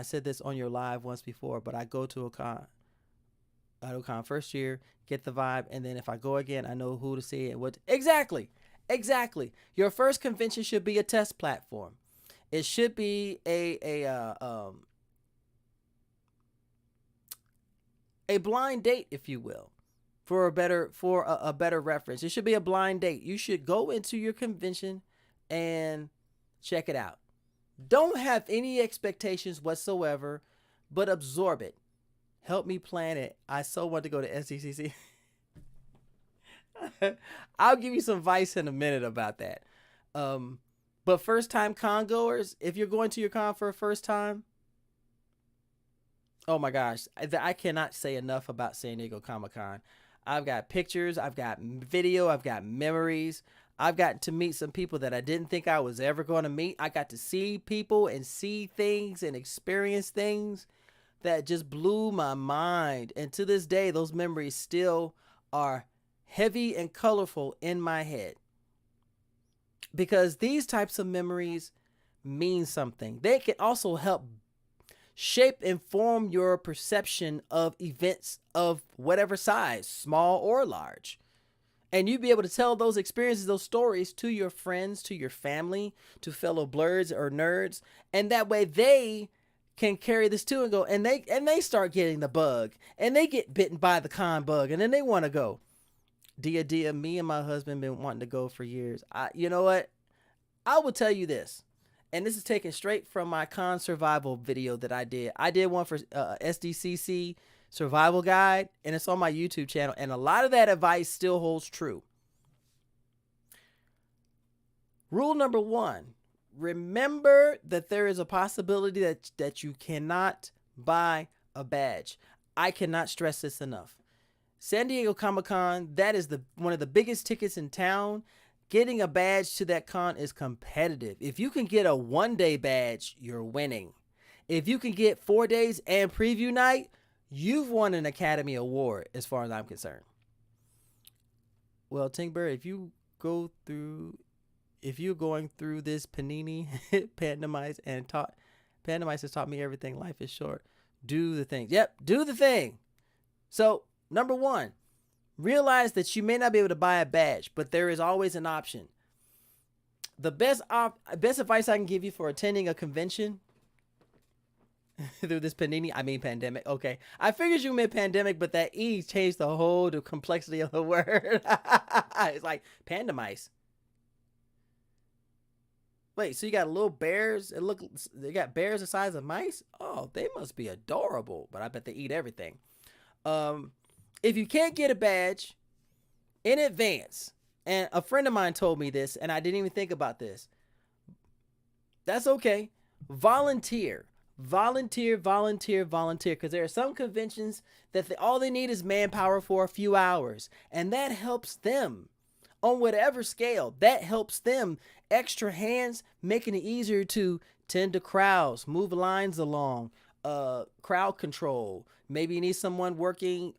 said this on your live once before, but I go to a con. I do con first year, get the vibe, and then if I go again, I know who to see and what. Exactly. Your first convention should be a test platform. It should be a blind date, if you will, for a better reference. It should be a blind date. You should go into your convention and check it out. Don't have any expectations whatsoever, but absorb it. Help me plan it. I so want to go to SDCC. I'll give you some advice in a minute about that. But first time con goers, if you're going to your con for a first time, oh my gosh, I cannot say enough about San Diego Comic-Con. I've got pictures, I've got video, I've got memories. I've gotten to meet some people that I didn't think I was ever going to meet. I got to see people and see things and experience things that just blew my mind. And to this day, those memories still are heavy and colorful in my head, because these types of memories mean something. They can also help shape and form your perception of events of whatever size, small or large. And you'd be able to tell those experiences, those stories to your friends, to your family, to fellow blurs or nerds. And that way they can carry this too and go, and they start getting the bug, and they get bitten by the con bug, and then they want to go. Dia, me and my husband been wanting to go for years. You know what? I will tell you this, and this is taken straight from my con survival video that I did. I did one for SDCC survival guide, and it's on my YouTube channel, and a lot of that advice still holds true. Rule number 1, remember that there is a possibility that you cannot buy a badge. I cannot stress this enough. San Diego Comic-Con, that is one of the biggest tickets in town. Getting a badge to that con is competitive. If you can get a 1-day badge, you're winning. If you can get 4 days and preview night, you've won an Academy Award as far as I'm concerned. Well, Tingbird, go through if you're going through this panini pandemize and taught pandemize has taught me everything. Life is short. Do the thing. Yep, do the thing. So, number one, realize that you may not be able to buy a badge, but there is always an option. The best advice I can give you for attending a convention through this pandemic. Okay, I figured you meant pandemic, but that E changed the complexity of the word. It's like pandemice. Wait, so you got little bears? They got bears the size of mice. Oh, they must be adorable. But I bet they eat everything. If you can't get a badge in advance, and a friend of mine told me this, and I didn't even think about this. That's okay. Volunteer, because there are some conventions that all they need is manpower for a few hours, and that helps them on whatever scale. That helps them. Extra hands, making it easier to tend to crowds, move lines along, crowd control. Maybe you need someone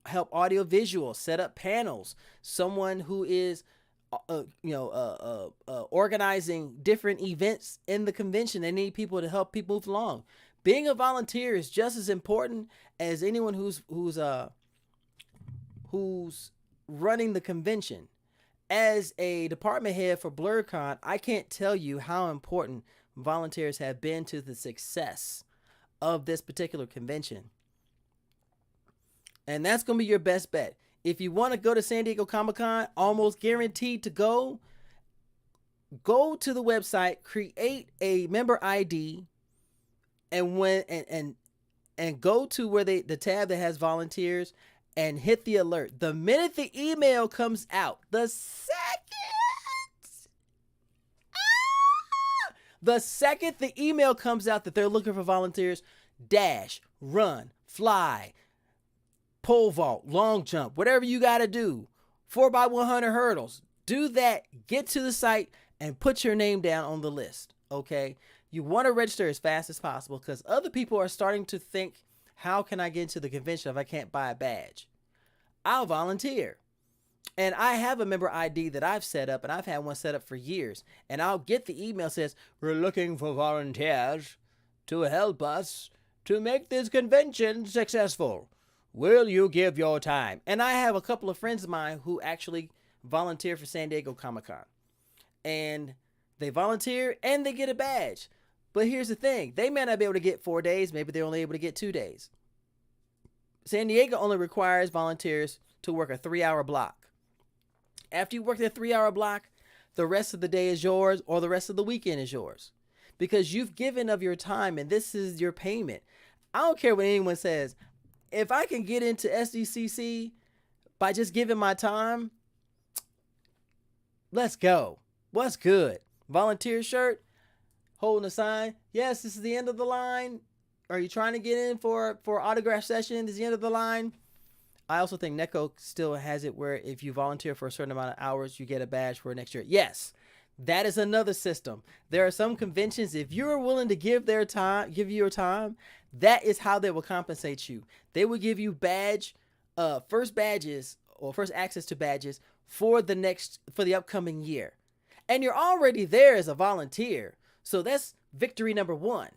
help audio visual, set up panels, someone who is organizing different events in the convention. They need people to help people move along. Being a volunteer is just as important as anyone who's running the convention. As a department head for Blerdicorn, I can't tell you how important volunteers have been to the success of this particular convention. And that's going to be your best bet. If you want to go to San Diego Comic-Con, almost guaranteed to go to the website, create a member ID, and go to where the tab that has volunteers and hit the alert. The minute the email comes out, the second the email comes out that they're looking for volunteers, dash, run, fly, pole vault, long jump, whatever you got to do, 4x100 hurdles, do that, get to the site, and put your name down on the list, okay? You want to register as fast as possible because other people are starting to think, how can I get into the convention if I can't buy a badge? I'll volunteer. And I have a member ID that I've set up, and I've had one set up for years. And I'll get the email that says, we're looking for volunteers to help us to make this convention successful. Will you give your time? And I have a couple of friends of mine who actually volunteer for San Diego Comic-Con. And they volunteer and they get a badge. But here's the thing. They may not be able to get 4 days. Maybe they're only able to get 2 days. San Diego only requires volunteers to work a 3-hour block. After you work that 3-hour block, the rest of the day is yours or the rest of the weekend is yours. Because you've given of your time and this is your payment. I don't care what anyone says. If I can get into SDCC by just giving my time, let's go. What's good? Volunteer shirt, holding a sign. Yes, this is the end of the line. Are you trying to get in for autograph session? This is the end of the line. I also think NECO still has it where if you volunteer for a certain amount of hours, you get a badge for next year. Yes, that is another system. There are some conventions, if you're willing to give you your time, that is how they will compensate you. They will give you first badges or first access to badges for the upcoming year. And you're already there as a volunteer. So that's victory number 1.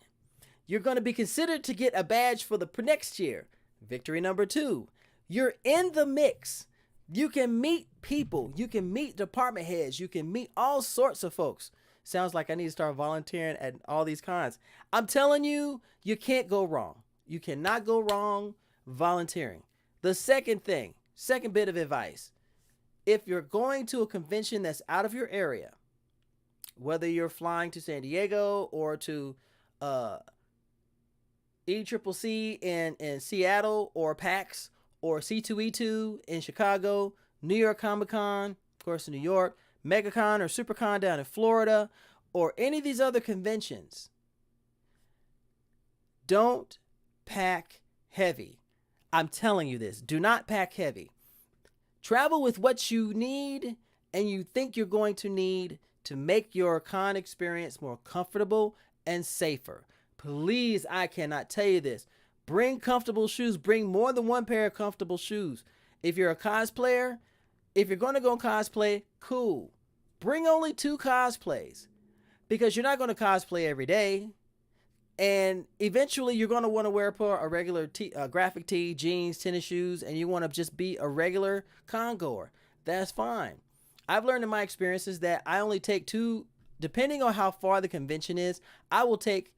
You're going to be considered to get a badge for the next year. Victory number 2. You're in the mix. You can meet people. You can meet department heads. You can meet all sorts of folks. Sounds like I need to start volunteering at all these cons. I'm telling you, you can't go wrong. You cannot go wrong volunteering. The second bit of advice, if you're going to a convention that's out of your area, whether you're flying to San Diego or to ECCC in Seattle or PAX or C2E2 in Chicago, New York Comic Con, of course in New York, MegaCon or SuperCon down in Florida, or any of these other conventions, don't pack heavy. I'm telling you this. Do not pack heavy. Travel with what you need and you think you're going to need to make your con experience more comfortable and safer. Please, I cannot tell you this. Bring comfortable shoes. Bring more than one pair of comfortable shoes. If you're a cosplayer, if you're going to go cosplay, cool. Bring only 2 cosplays because you're not going to cosplay every day. And eventually you're going to want to wear a regular graphic tee, jeans, tennis shoes, and you want to just be a regular con goer. That's fine. I've learned in my experiences that I only take 2, depending on how far the convention is, I will take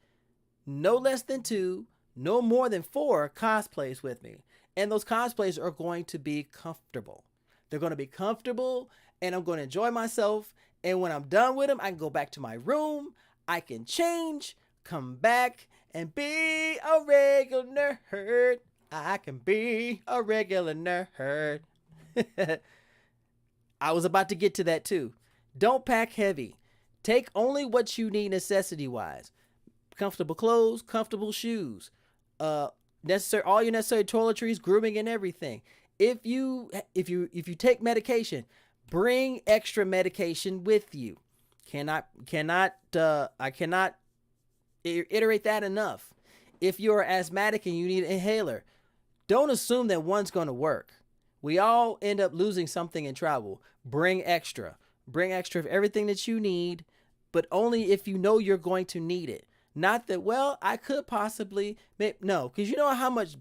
no less than 2, no more than 4 cosplays with me. And those cosplays are going to be comfortable. They're going to be comfortable and I'm going to enjoy myself. And when I'm done with them, I can go back to my room. I can change, come back and be a regular nerd. I can be a regular nerd. I was about to get to that too. Don't pack heavy. Take only what you need necessity wise. Comfortable clothes, comfortable shoes, necessary, all your necessary toiletries, grooming, and everything. If you take medication, bring extra medication with you. I cannot iterate that enough. If you're asthmatic and you need an inhaler, don't assume that one's going to work. We all end up losing something in travel. Bring extra. Bring extra of everything that you need, but only if you know you're going to need it. Not that, well, I could possibly, no, because you know how much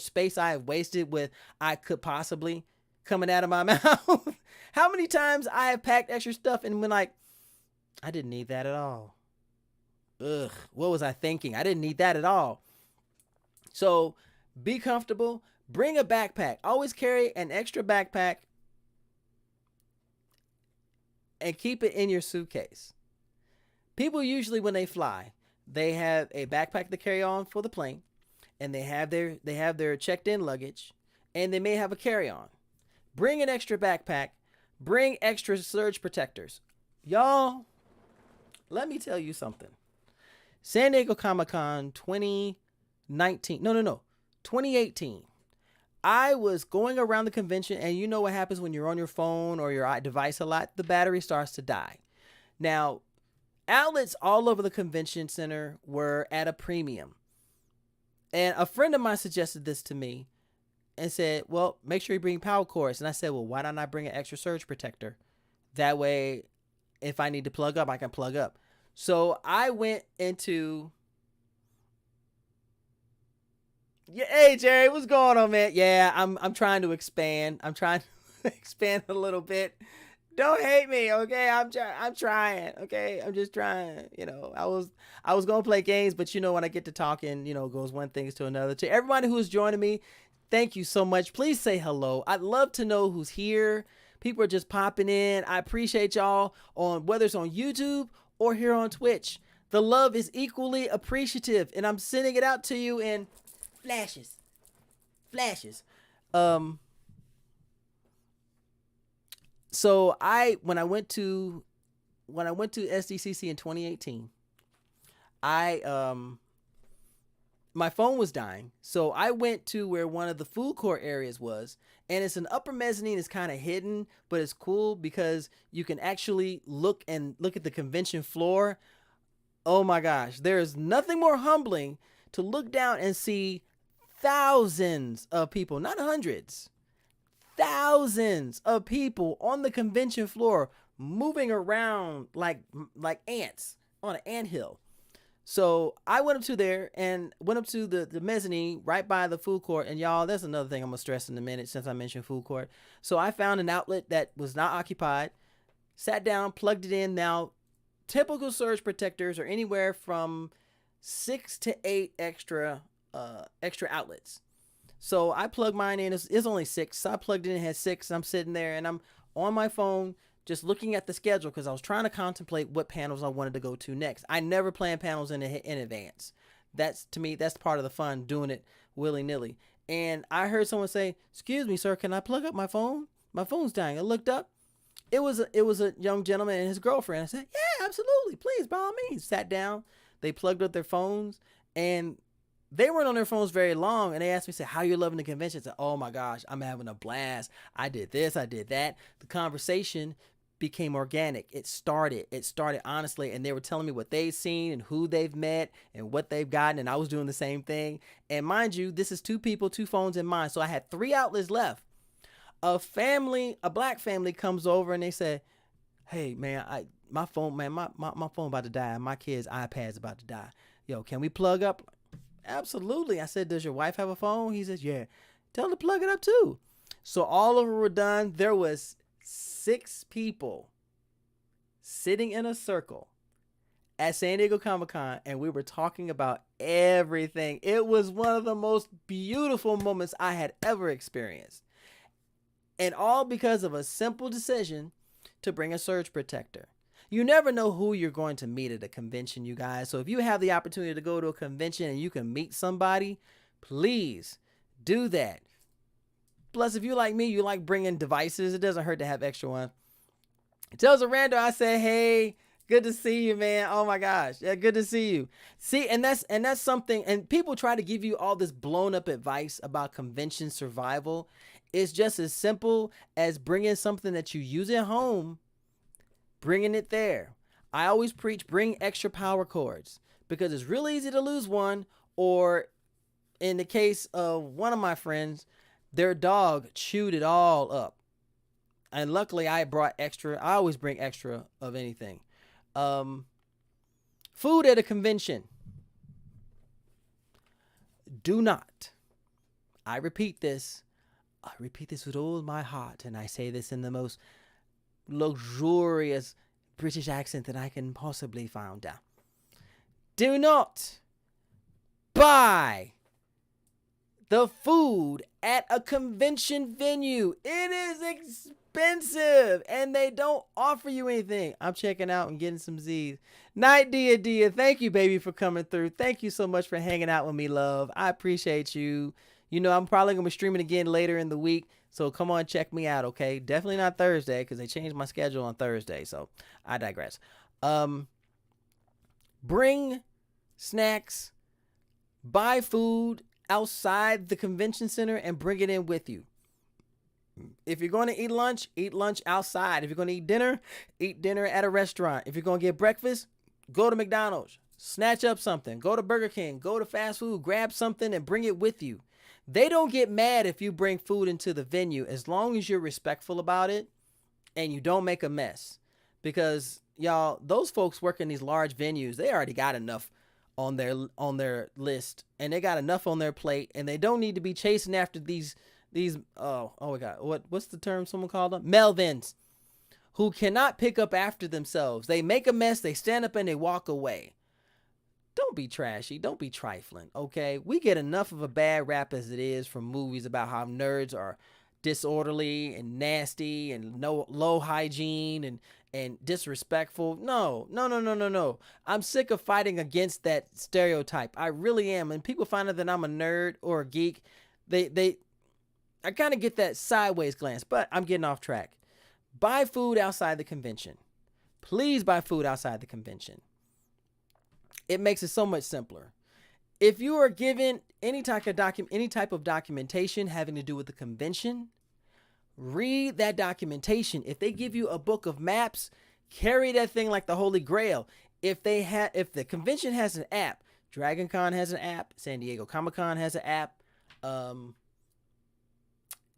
space I have wasted with I could possibly coming out of my mouth. How many times I have packed extra stuff and been like, I didn't need that at all. Ugh, what was I thinking? I didn't need that at all. So be comfortable. Bring a backpack. Always carry an extra backpack and keep it in your suitcase. People usually, when they fly, they have a backpack to carry on for the plane, and they have their checked-in luggage, and they may have a carry-on. Bring an extra backpack. Bring extra surge protectors. Y'all, let me tell you something. San Diego Comic-Con 2018. I was going around the convention, and you know what happens when you're on your phone or your device a lot? The battery starts to die. Now, outlets all over the convention center were at a premium. And a friend of mine suggested this to me and said, well, make sure you bring power cords. And I said, well, why don't I bring an extra surge protector? That way, if I need to plug up, I can plug up. So I went into... Yeah, hey Jerry, what's going on, man? Yeah, I'm trying to expand. I'm trying to expand a little bit. Don't hate me, okay? I'm trying, okay? I'm just trying. You know, I was gonna play games, but you know, when I get to talking, you know, goes one thing to another. To everybody who is joining me, thank you so much. Please say hello. I'd love to know who's here. People are just popping in. I appreciate y'all on whether it's on YouTube or here on Twitch. The love is equally appreciative, and I'm sending it out to you in flashes. So when I went to SDCC in 2018, my phone was dying. So I went to where one of the food court areas was, and it's an upper mezzanine. It's kind of hidden, but it's cool because you can actually look at the convention floor. Oh my gosh, there is nothing more humbling to look down and see thousands of people, not hundreds, thousands of people on the convention floor moving around like ants on an anthill. So I went up to there and went up to the mezzanine right by the food court. And y'all, that's another thing I'm going to stress in a minute since I mentioned food court. So I found an outlet that was not occupied, sat down, plugged it in. Now, typical surge protectors are anywhere from 6 to 8 extra outlets. So I plugged mine in. It's only 6. So I plugged in and had 6. I'm sitting there and I'm on my phone just looking at the schedule because I was trying to contemplate what panels I wanted to go to next. I never plan panels in advance. That's, to me, that's part of the fun, doing it willy-nilly. And I heard someone say, "Excuse me, sir, can I plug up my phone? My phone's dying." I looked up. It was a young gentleman and his girlfriend. I said, "Yeah, absolutely. Please, by all means." Sat down. They plugged up their phones, and they weren't on their phones very long. And they asked me, "How you loving the convention?" I said, "Oh my gosh, I'm having a blast. I did this, I did that." The conversation became organic. It started honestly, and they were telling me what they've seen and who they've met and what they've gotten, and I was doing the same thing. And mind you, this is two people, two phones in mine, so I had three outlets left. A black family comes over and they say, "Hey man, my phone, man, my phone about to die. My kid's iPad's about to die. Yo, can we plug up?" Absolutely. I said, "Does your wife have a phone?" He says, "Yeah." Tell her to plug it up too. So all of them were done. There was 6 people sitting in a circle at San Diego Comic-Con, and we were talking about everything. It was one of the most beautiful moments I had ever experienced. And all because of a simple decision to bring a surge protector. You never know who you're going to meet at a convention, you guys. So if you have the opportunity to go to a convention and you can meet somebody, please do that. Plus, if you like me, you like bringing devices, it doesn't hurt to have extra one. Tells a rando, I say, "Hey, good to see you, man. Oh my gosh, yeah, good to see you." See, and that's something. And people try to give you all this blown up advice about convention survival. It's just as simple as bringing something that you use at home, bringing it there. I always preach bring extra power cords because it's really easy to lose one, or in the case of one of my friends, their dog chewed it all up. And luckily I brought extra. I always bring extra of anything. Food at a convention. Do not. I repeat this with all my heart, and I say this in the most luxurious British accent that I can possibly find out. Do not buy the food at a convention venue. It is expensive, and they don't offer you anything. I'm checking out and getting some Z's. Night, Dia. Thank you, baby, for coming through. Thank you so much for hanging out with me, love. I appreciate you. You know, I'm probably going to be streaming again later in the week, so come on, check me out, okay? Definitely not Thursday, because they changed my schedule on Thursday, so I digress. Bring snacks, buy food outside the convention center, and bring it in with you. If you're going to eat lunch outside. If you're going to eat dinner at a restaurant. If you're going to get breakfast, go to McDonald's. Snatch up something. Go to Burger King. Go to fast food. Grab something and bring it with you. They don't get mad if you bring food into the venue as long as you're respectful about it and you don't make a mess. Because, y'all, those folks work in these large venues, they already got enough on their list, and they got enough on their plate, and they don't need to be chasing after these oh my God, what's the term someone called them? Melvins, who cannot pick up after themselves. They make a mess, they stand up and they walk away. Don't be trashy. Don't be trifling, okay? We get enough of a bad rap as it is from movies about how nerds are disorderly and nasty and low hygiene and disrespectful. No. I'm sick of fighting against that stereotype. I really am. And people find out that I'm a nerd or a geek, I kind of get that sideways glance, but I'm getting off track. Buy food outside the convention. Please buy food outside the convention. It makes it so much simpler. If you are given any type of documentation having to do with the convention, read that documentation. If they give you a book of maps, carry that thing like the Holy Grail. If the convention has an app, DragonCon has an app, San Diego Comic-Con has an app,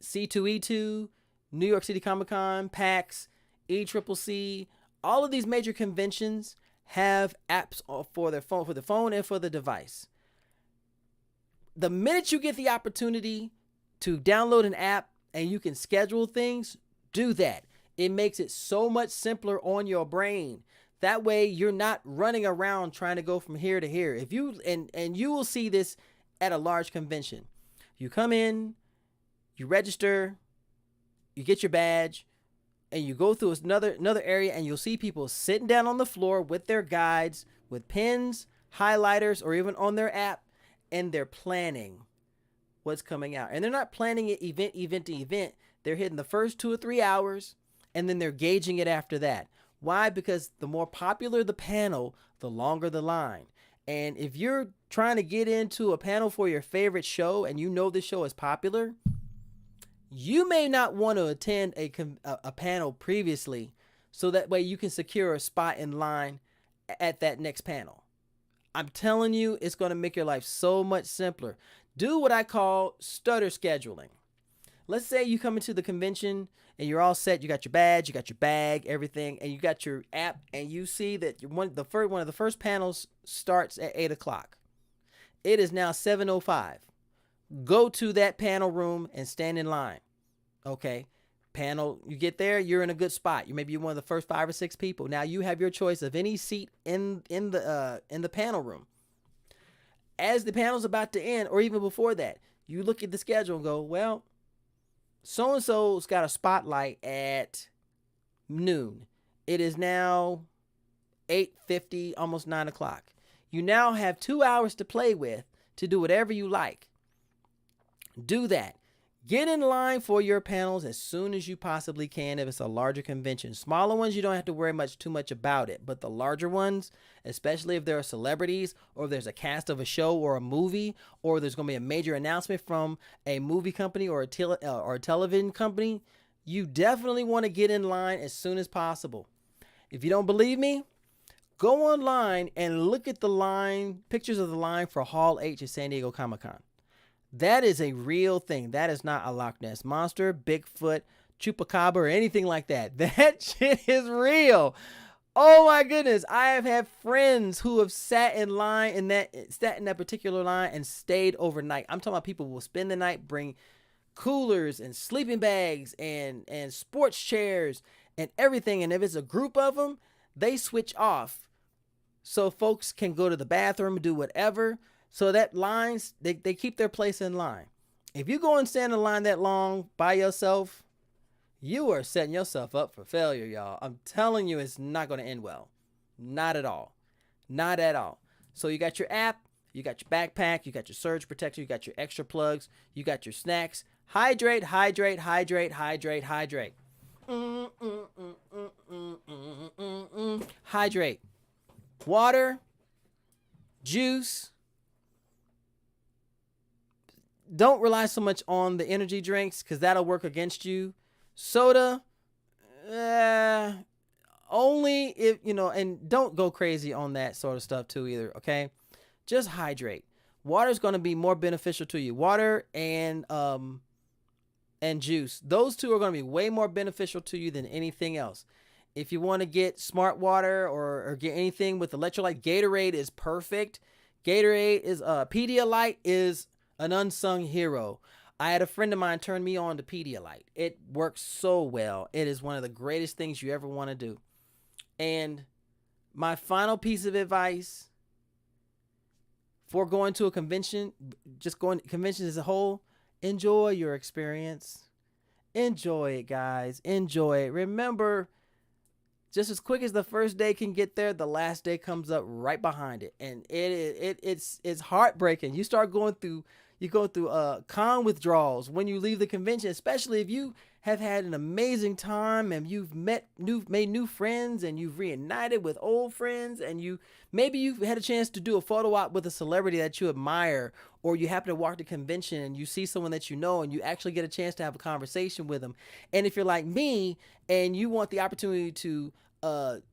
C2E2, New York City Comic-Con, PAX, ECCC, all of these major conventions have apps for the phone and for the device. The minute you get the opportunity to download an app and you can schedule things, do that. It makes it so much simpler on your brain. That way you're not running around trying to go from here to here. If you and you will see this at a large convention. You come in, you register, you get your badge, and you go through another area, and you'll see people sitting down on the floor with their guides, with pens, highlighters, or even on their app, and they're planning what's coming out. And they're not planning it event to event. They're hitting the first 2 or 3 hours, and then they're gauging it after that. Why? Because the more popular the panel, the longer the line. And if you're trying to get into a panel for your favorite show, and you know this show is popular, you may not want to attend a panel previously. so that way you can secure a spot in line at that next panel. I'm telling you, it's going to make your life so much simpler. Do what I call stutter scheduling. Let's say you come into the convention and you're all set. You got your badge, you got your bag, everything, and you got your app, and you see that one of the first panels starts at 8 o'clock. It is now 7:05. Go to that panel room and stand in line. Okay. Panel, you get there, you're in a good spot. You maybe you're one of the first 5 or 6 people. Now you have your choice of any seat in the panel room. As the panel's about to end, or even before that, you look at the schedule and go, well, so and so's got a spotlight at noon. It is now 8:50, almost 9 o'clock. You now have 2 hours to play with to do whatever you like. Do that. Get in line for your panels as soon as you possibly can if it's a larger convention. Smaller ones, you don't have to worry too much about it. But the larger ones, especially if there are celebrities or if there's a cast of a show or a movie, or there's going to be a major announcement from a movie company or a television company, you definitely want to get in line as soon as possible. If you don't believe me, go online and look at the line, pictures of the line for Hall H at San Diego Comic-Con. That is a real thing. That is not a Loch Ness Monster, Bigfoot, Chupacabra, or anything like that. That shit is real. Oh my goodness. I have had friends who have sat in that particular line and stayed overnight. I'm talking about people who will spend the night, bring coolers and sleeping bags and sports chairs and everything. And if it's a group of them, they switch off so folks can go to the bathroom, do whatever. So that lines, they keep their place in line. If you go and stand in line that long by yourself, you are setting yourself up for failure, y'all. I'm telling you, it's not going to end well. Not at all. Not at all. So you got your app, you got your backpack, you got your surge protector, you got your extra plugs, you got your snacks. Hydrate, hydrate, hydrate, hydrate, hydrate. Hydrate. Water, juice. Don't rely so much on the energy drinks because that'll work against you. Soda, only if, and don't go crazy on that sort of stuff too either, okay? Just hydrate. Water is going to be more beneficial to you. Water and juice. Those two are going to be way more beneficial to you than anything else. If you want to get smart water or get anything with electrolyte, Gatorade is perfect. Pedialyte is an unsung hero. I had a friend of mine turn me on to Pedialyte. It works so well. It is one of the greatest things you ever want to do. And my final piece of advice for going to a convention, just going to conventions as a whole, enjoy your experience. Enjoy it, guys. Enjoy it. Remember, just as quick as the first day can get there, the last day comes up right behind it. And it's heartbreaking. You go through con withdrawals when you leave the convention, especially if you have had an amazing time and you've made new friends and you've reunited with old friends, and maybe you've had a chance to do a photo op with a celebrity that you admire, or you happen to walk the convention and you see someone that you know and you actually get a chance to have a conversation with them. And if you're like me and you want the opportunity to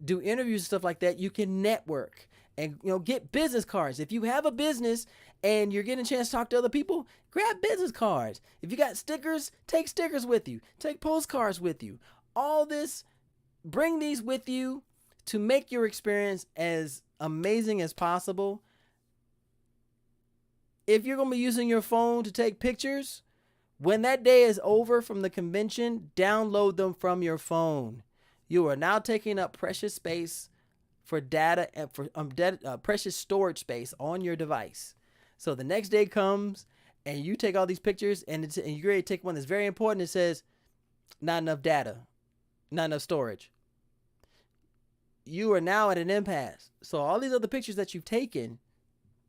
do interviews and stuff like that, you can network and get business cards. If you have a business and you're getting a chance to talk to other people, grab business cards. If you got stickers, take stickers with you. Take postcards with you. All this, bring these with you to make your experience as amazing as possible. If you're going to be using your phone to take pictures, when that day is over from the convention, download them from your phone. You are now taking up precious space for data and for precious storage space on your device. So the next day comes and you take all these pictures and you're ready to take one that's very important. It says, not enough data, not enough storage. You are now at an impasse. So all these other pictures that you've taken,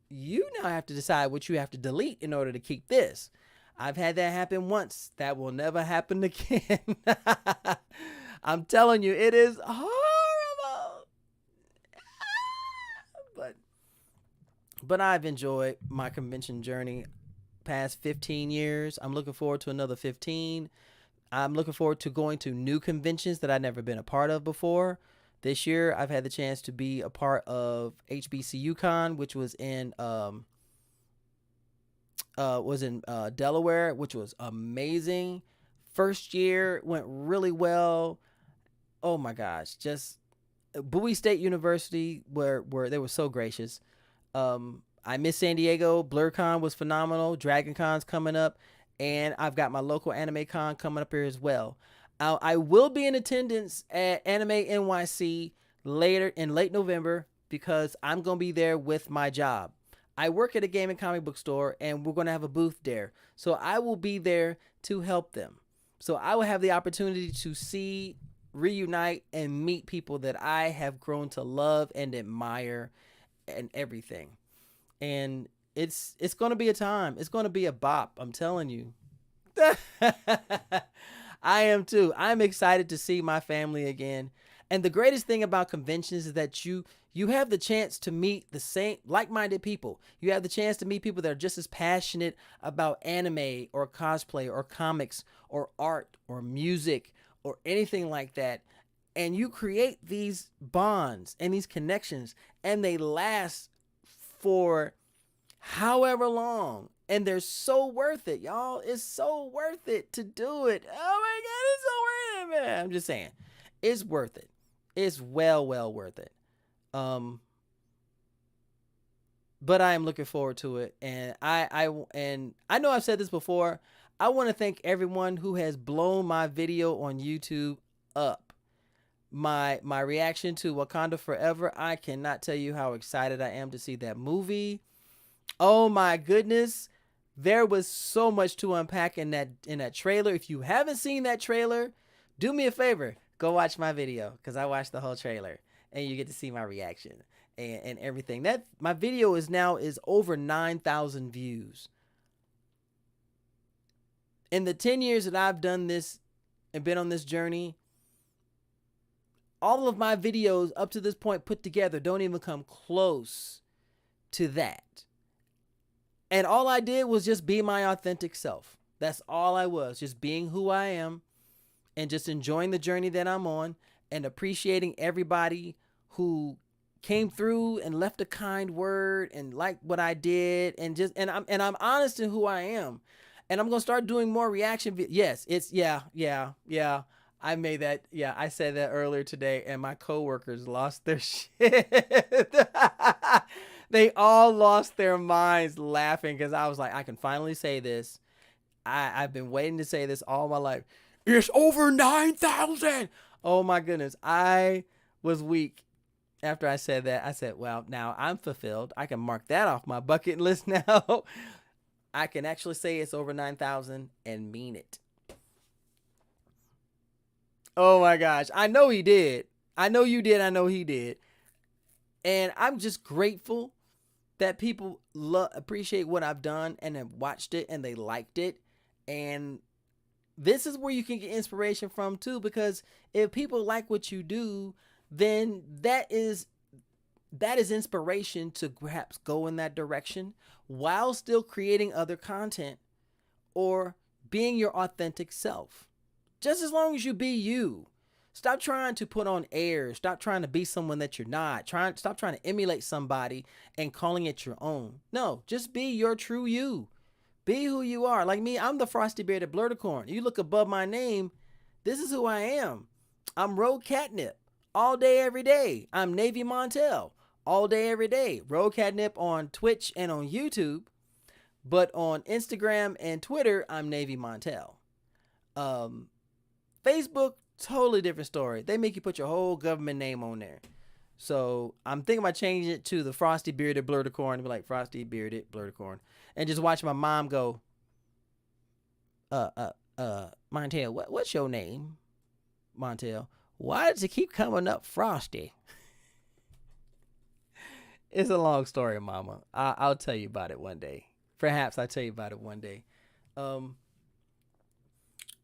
you now have to decide what you have to delete in order to keep this. I've had that happen once. That will never happen again. I'm telling you, it is horrible. But I've enjoyed my convention journey past 15 years. I'm looking forward to another 15. I'm looking forward to going to new conventions that I've never been a part of before. This year, I've had the chance to be a part of HBCUCon, which was in Delaware, which was amazing. First year went really well. Oh my gosh, just Bowie State University, where they were so gracious. I miss San Diego. BlurCon was phenomenal. Dragon Con's coming up, and I've got my local Anime Con coming up here as well. I will be in attendance at Anime NYC later in late November because I'm gonna be there with my job. I work at a game and comic book store, and we're gonna have a booth there, so I will be there to help them. So I will have the opportunity to see, reunite, and meet people that I have grown to love and admire, and everything. And it's gonna be a time. It's gonna be a bop. I'm telling you. I am too. I'm excited to see my family again. And the greatest thing about conventions is that you have the chance to meet the same like-minded people. You have the chance to meet people that are just as passionate about anime or cosplay or comics or art or music or anything like that. And you create these bonds and these connections, and they last for however long. And they're so worth it, y'all. It's so worth it to do it. Oh my God, it's so worth it, man. I'm just saying, it's worth it. It's well worth it. But I am looking forward to it, and I know I've said this before. I want to thank everyone who has blown my video on YouTube up. My reaction to Wakanda Forever. I cannot tell you how excited I am to see that movie. Oh my goodness. There was so much to unpack in that trailer. If you haven't seen that trailer, do me a favor. Go watch my video, because I watched the whole trailer, and you get to see my reaction and everything. That my video is over 9,000 views. In the 10 years that I've done this and been on this journey, all of my videos up to this point put together don't even come close to that. And all I did was just be my authentic self. That's all I was, just being who I am and just enjoying the journey that I'm on and appreciating everybody who came through and left a kind word and liked what I did, and I'm honest in who I am. And I'm going to start doing more reaction yes, it's yeah. I made that. Yeah, I said that earlier today, and my coworkers lost their shit. They all lost their minds laughing because I was like, I can finally say this. I've been waiting to say this all my life. It's over 9,000. Oh my goodness. I was weak after I said that. I said, well, now I'm fulfilled. I can mark that off my bucket list now. I can actually say it's over 9,000 and mean it. Oh my gosh. I know he did. I know you did. I know he did. And I'm just grateful that people appreciate what I've done and have watched it and they liked it. And this is where you can get inspiration from too, because if people like what you do, then that is inspiration to perhaps go in that direction while still creating other content or being your authentic self. Just as long as you be you. Stop trying to put on airs. Stop trying to be someone that you're not. Stop trying to emulate somebody and calling it your own. No, just be your true you. Be who you are. Like me, I'm the Frosty bearded Blerdicorn. You look above my name, this is who I am. I'm Rogue Catnip all day, every day. I'm Navy Montel all day, every day. Rogue Catnip on Twitch and on YouTube. But on Instagram and Twitter, I'm Navy Montel. Facebook, totally different story. They make you put your whole government name on there. So I'm thinking about changing it to the Frosty bearded Blerdicorn. Be like Frosty bearded Blerdicorn, and just watch my mom go, Montel, what's your name, Montel? Why does it keep coming up Frosty? It's a long story, Mama. I'll tell you about it one day. Perhaps I'll tell you about it one day.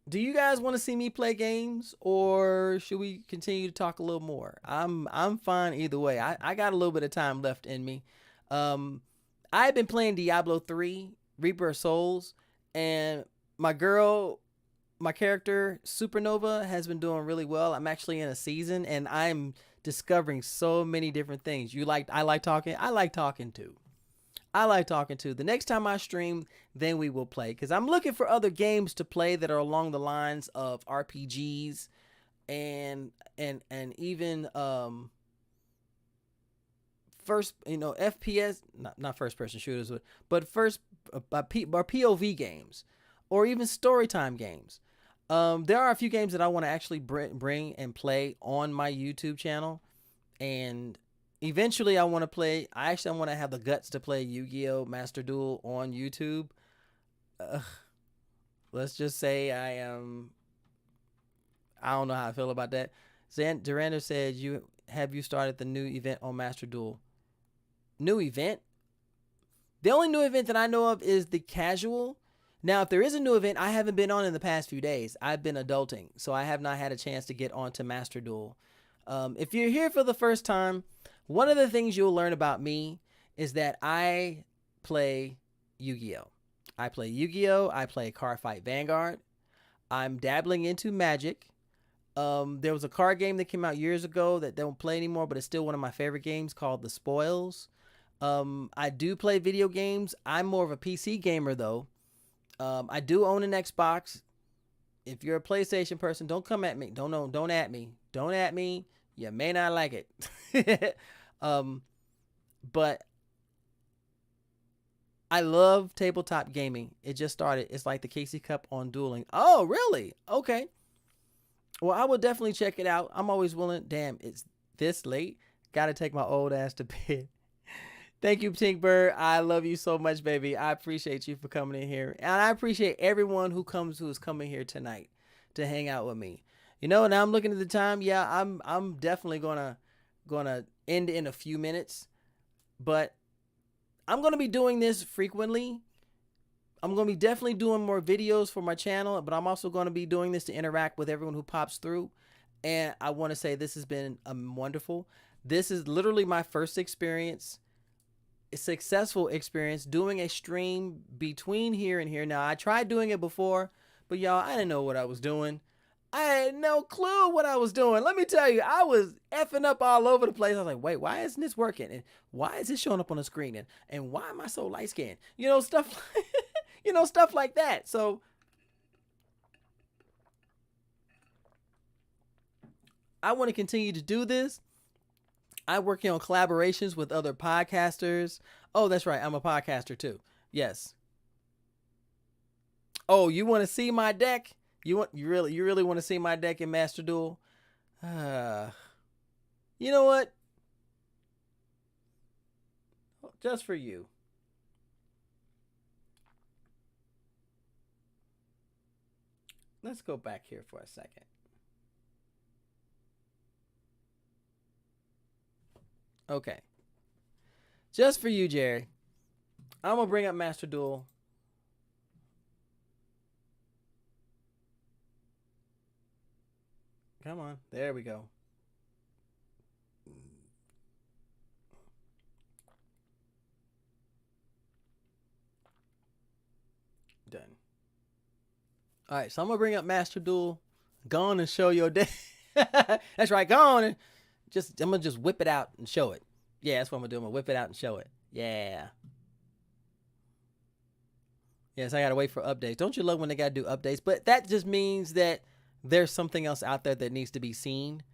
Do you guys want to see me play games, or should we continue to talk a little more? I'm fine either way. I got a little bit of time left in me. I've been playing Diablo 3, Reaper of Souls, and my girl my character Supernova has been doing really well. I'm actually in a season, and I'm discovering so many different things. I like talking. I like talking too. I like talking to. The next time I stream, then we will play, because I'm looking for other games to play that are along the lines of RPGs and even first, FPS, not first person shooters, but first or POV games, or even storytime games. There are a few games that I want to actually bring and play on my YouTube channel, and eventually I want to play. I want to have the guts to play Yu-Gi-Oh! Master Duel on YouTube. Uh, let's just say I am. I don't know how I feel about that. Duranda said, "You started the new event on Master Duel?" New event? The only new event that I know of is the casual. Now, if there is a new event, I haven't been on in the past few days. I've been adulting, so I have not had a chance to get onto Master Duel. If you're here for the first time, one of the things you'll learn about me is that I play Yu-Gi-Oh! I play Yu-Gi-Oh! I play Card Fight Vanguard. I'm dabbling into Magic. There was a card game that came out years ago that they don't play anymore, but it's still one of my favorite games, called The Spoils. I do play video games. I'm more of a PC gamer, though. I do own an Xbox. If you're a PlayStation person, don't come at me. Don't at me. Don't at me. You may not like it. But I love tabletop gaming. It just started. It's like the Casey Cup on dueling. Oh, really? Okay. Well, I will definitely check it out. I'm always willing. Damn, it's this late. Got to take my old ass to bed. Thank you, Tink Bird. I love you so much, baby. I appreciate you for coming in here. And I appreciate everyone who's coming here tonight to hang out with me. Now I'm looking at the time. Yeah, I'm definitely gonna end in a few minutes. But I'm gonna be doing this frequently. I'm going to be definitely doing more videos for my channel, but I'm also going to be doing this to interact with everyone who pops through. And I want to say this has been wonderful. This is literally my first experience, a successful experience, doing a stream between here and here. Now, I tried doing it before, but y'all, I didn't know what I was doing. I had no clue what I was doing. Let me tell you, I was effing up all over the place. I was like, wait, why isn't this working? And why is this showing up on the screen? And why am I so light-skinned? Stuff like stuff like that. So I want to continue to do this. I'm working on collaborations with other podcasters. Oh, that's right. I'm a podcaster too. Yes. Oh, you want to see my deck? You really want to see my deck in Master Duel? You know what? Just for you. Let's go back here for a second. Okay. Just for you, Jerry. I'm going to bring up Master Duel. Come on. There we go. Done. All right, so I'm going to bring up Master Duel. Go on and show your deck. That's right. Go on and I'm going to just whip it out and show it. Yeah, that's what I'm going to do. I'm going to whip it out and show it. Yeah. Yes, I got to wait for updates. Don't you love when they got to do updates? But that just means that there's something else out there that needs to be seen.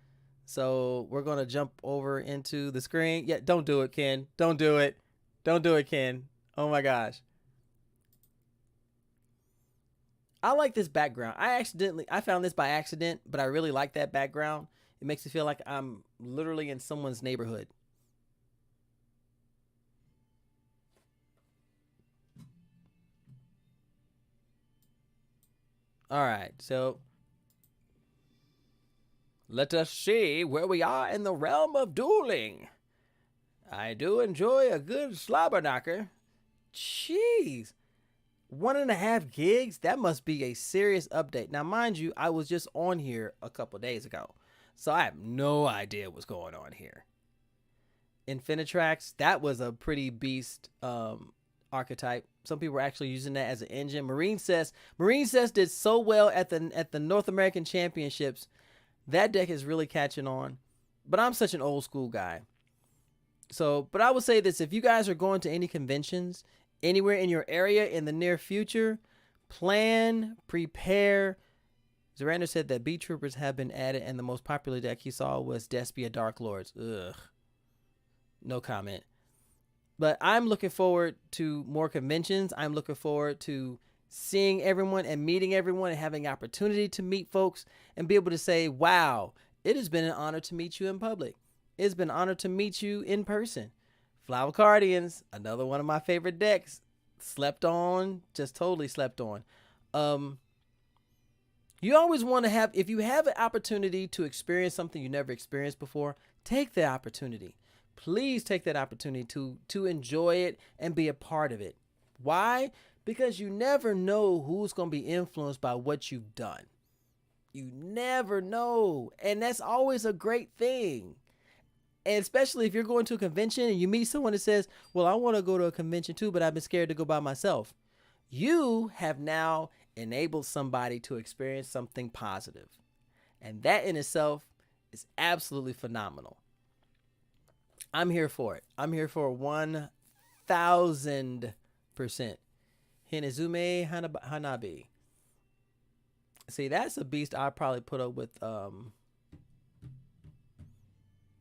So we're going to jump over into the screen. Yeah, don't do it, Ken. Don't do it. Don't do it, Ken. Oh my gosh. I like this background. I found this by accident, but I really like that background. It makes me feel like I'm literally in someone's neighborhood. All right, so let us see where we are in the realm of dueling. I do enjoy a good slobber knocker. Jeez. 1.5 gigs? That must be a serious update. Now, mind you, I was just on here a couple days ago, so I have no idea what's going on here. Infinitrax, that was a pretty beast archetype. Some people are actually using that as an engine. Marine Cess did so well at the North American Championships. That deck is really catching on. But I'm such an old school guy. So, but I would say this: if you guys are going to any conventions anywhere in your area in the near future, plan, prepare. Zorander said that Beat Troopers have been added, and the most popular deck he saw was Despia Dark Lords. Ugh. No comment. But I'm looking forward to more conventions. I'm looking forward to seeing everyone and meeting everyone and having the opportunity to meet folks and be able to say, wow, it has been an honor to meet you in public. It's been an honor to meet you in person. Flower Cardians, another one of my favorite decks. Slept on, just totally slept on. You always want to have, if you have an opportunity to experience something you never experienced before, take the opportunity. Please take that opportunity to enjoy it and be a part of it. Why? Because you never know who's going to be influenced by what you've done. You never know. And that's always a great thing. And especially if you're going to a convention and you meet someone that says, well, I want to go to a convention too, but I've been scared to go by myself. You have now enabled somebody to experience something positive. And that in itself is absolutely phenomenal. I'm here for it. I'm here for 1,000%. Hinazume Hanabi. See, that's a beast I probably put up with.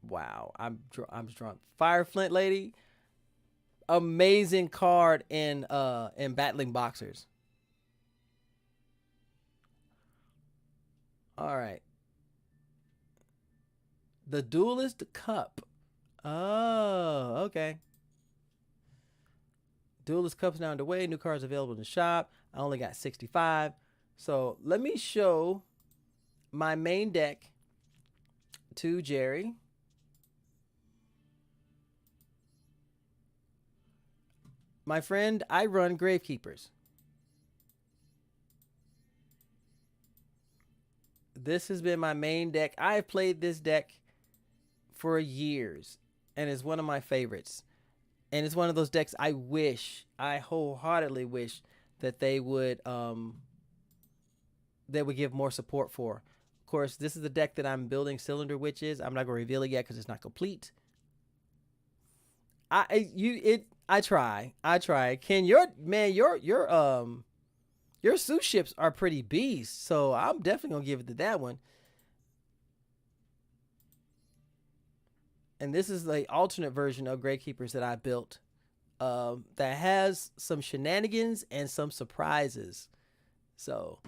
Wow, I'm drunk. Fire Flint Lady, amazing card in Battling Boxers. All right, the Duelist Cup. Oh, okay. Duelist Cup's now underway. New cards available in the shop. I only got 65. So let me show my main deck to Jerry. My friend, I run Gravekeepers. This has been my main deck. I've played this deck for years, and it's one of my favorites. And it's one of those decks I wholeheartedly wish that they would give more support for. Of course, this is the deck that I'm building Cylinder Witches. I'm not going to reveal it yet because it's not complete. I try. Ken, your sous ships are pretty beasts, so I'm definitely gonna give it to that one. And this is the alternate version of Gravekeepers that I built, that has some shenanigans and some surprises. So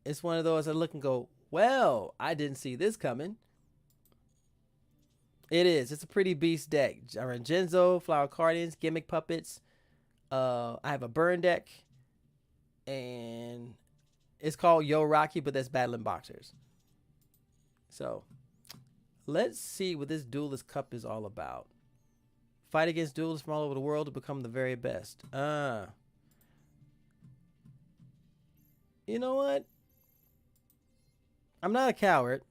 it's one of those I look and go, well, I didn't see this coming. It is. It's a pretty beast deck. I run Genzo, Flower Cardians, Gimmick Puppets. I have a burn deck. And it's called Yo Rocky, but that's Battling Boxers. So let's see what this Duelist Cup is all about. Fight against duelists from all over the world to become the very best. You know what? I'm not a coward.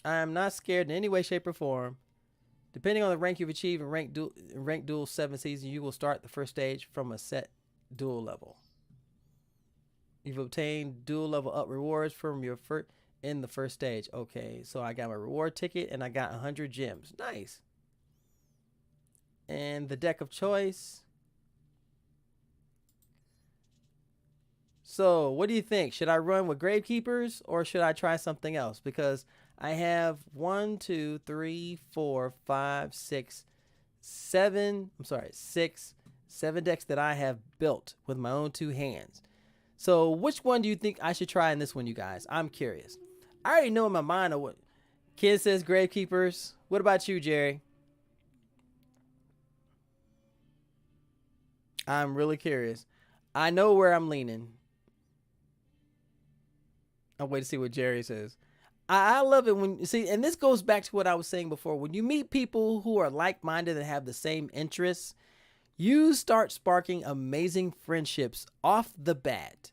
I am not scared in any way, shape, or form. Depending on the rank you've achieved in Rank Duel 7 season, you will start the first stage from a set duel level. You've obtained duel level up rewards from your in the first stage. Okay, so I got my reward ticket and I got 100 gems. Nice. And the deck of choice. So, what do you think? Should I run with Gravekeepers or should I try something else? Because I have 7 decks that I have built with my own 2 hands. So which one do you think I should try in this one, you guys? I'm curious. I already know in my mind what Ken says, Gravekeepers. What about you, Jerry? I'm really curious. I know where I'm leaning. I'll wait to see what Jerry says. I love it when, see, and this goes back to what I was saying before. When you meet people who are like-minded and have the same interests, you start sparking amazing friendships off the bat.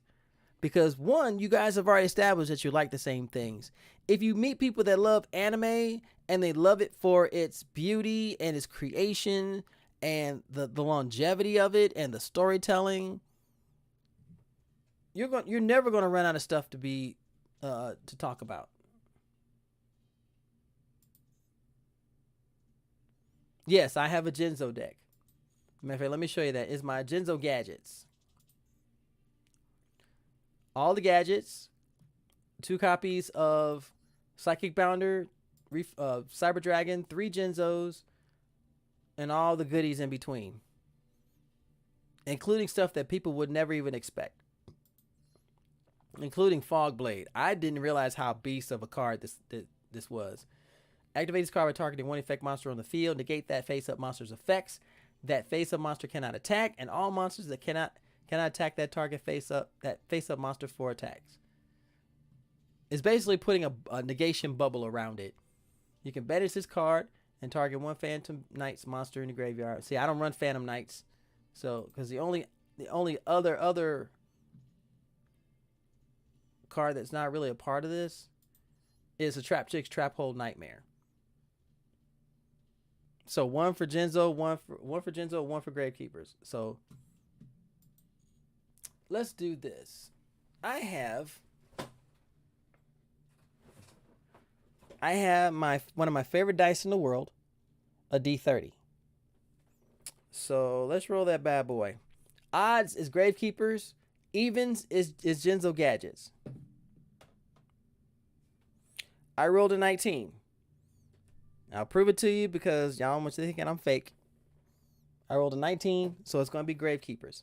Because one, you guys have already established that you like the same things. If you meet people that love anime and they love it for its beauty and its creation and the longevity of it and the storytelling, you're never gonna run out of stuff to talk about. Yes, I have a Genzo deck. Matter of fact, let me show you that. It's my Genzo gadgets. All the gadgets, two copies of Psychic Bounder, Cyber Dragon, three Genzos, and all the goodies in between, including stuff that people would never even expect, including Fog Blade. I didn't realize how beast of a card this was. Activate this card by targeting one effect monster on the field. Negate that face-up monster's effects. That face-up monster cannot attack, and all monsters that cannot attack that target face-up monster for attacks. It's basically putting a negation bubble around it. You can banish this card and target one Phantom Knights monster in the graveyard. See, I don't run Phantom Knights, so because the only other card that's not really a part of this is a Trap Chicks Trap Hole Nightmare. So one for Genzo, one for Genzo, one for Gravekeepers. So let's do this. I have my one of my favorite dice in the world, a D30. So let's roll that bad boy. Odds is Gravekeepers. Evens is Genzo Gadgets. I rolled a 19. I'll prove it to you because y'all must be thinking I'm fake. I rolled a 19, so it's going to be Gravekeepers.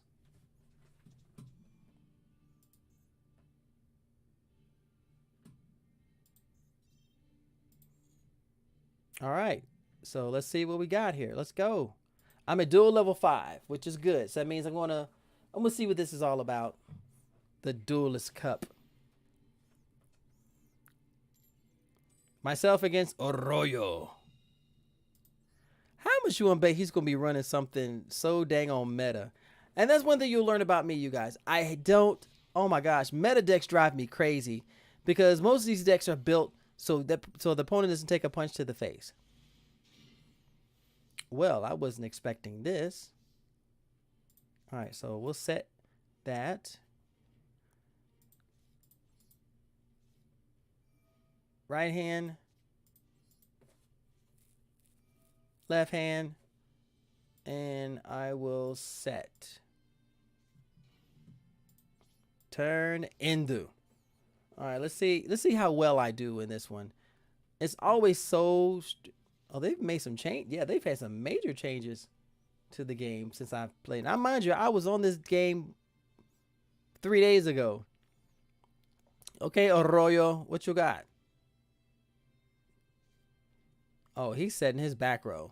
All right, so let's see what we got here. Let's go. I'm at dual level 5, which is good. So that means I'm gonna see what this is all about. The Duelist Cup. Myself against Arroyo. How much you want to bet he's going to be running something so dang on meta? And that's one thing you'll learn about me, you guys. I don't, oh my gosh, meta decks drive me crazy because most of these decks are built so the opponent doesn't take a punch to the face. Well, I wasn't expecting this. All right, so we'll set that. Right hand, left hand, and I will set. Turn into. All right, let's see how well I do in this one. It's always so. Oh, they've made some change. Yeah, they've had some major changes to the game since I've played. Now, mind you, I was on this game 3 days ago. Okay, Arroyo, what you got? Oh, he's setting his back row.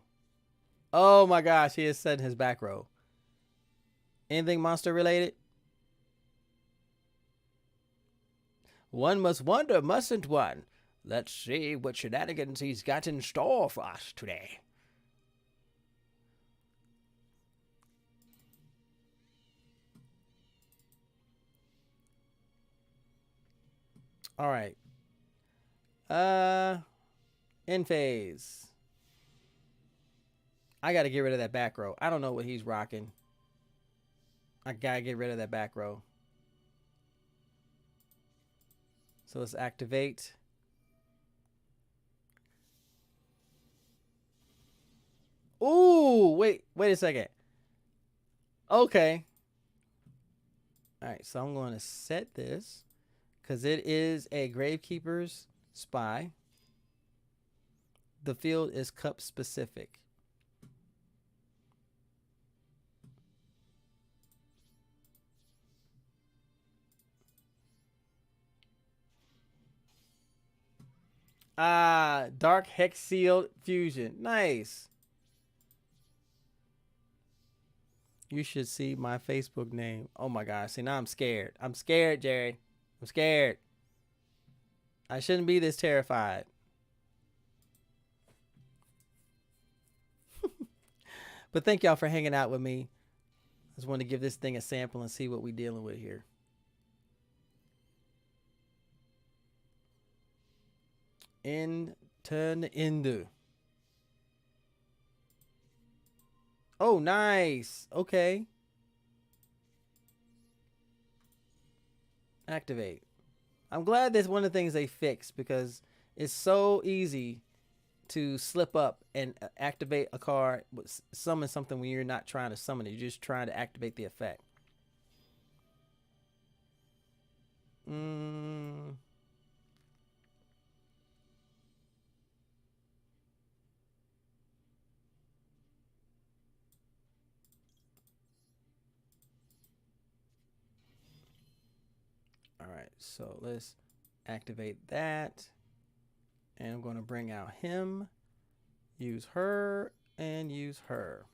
Oh my gosh, he is setting his back row. Anything monster related? One must wonder, mustn't one? Let's see what shenanigans he's got in store for us today. All right. In phase. I got to get rid of that back row. I don't know what he's rocking. I got to get rid of that back row. So let's activate. Ooh, wait a second. Okay. All right, so I'm going to set this because it is a Gravekeeper's Spy. The field is cup specific. Ah, Dark Hex Sealed Fusion. Nice. You should see my Facebook name. Oh my gosh. See, now I'm scared. I'm scared, Jerry. I'm scared. I shouldn't be this terrified. But thank y'all for hanging out with me. I just wanted to give this thing a sample and see what we're dealing with here. Turn into. Oh, nice. Okay. Activate. I'm glad that's one of the things they fixed because it's so easy to slip up and activate a card, summon something when you're not trying to summon it. You're just trying to activate the effect. Mm, all right, so let's activate that. And I'm going to bring out him, use her, and use her.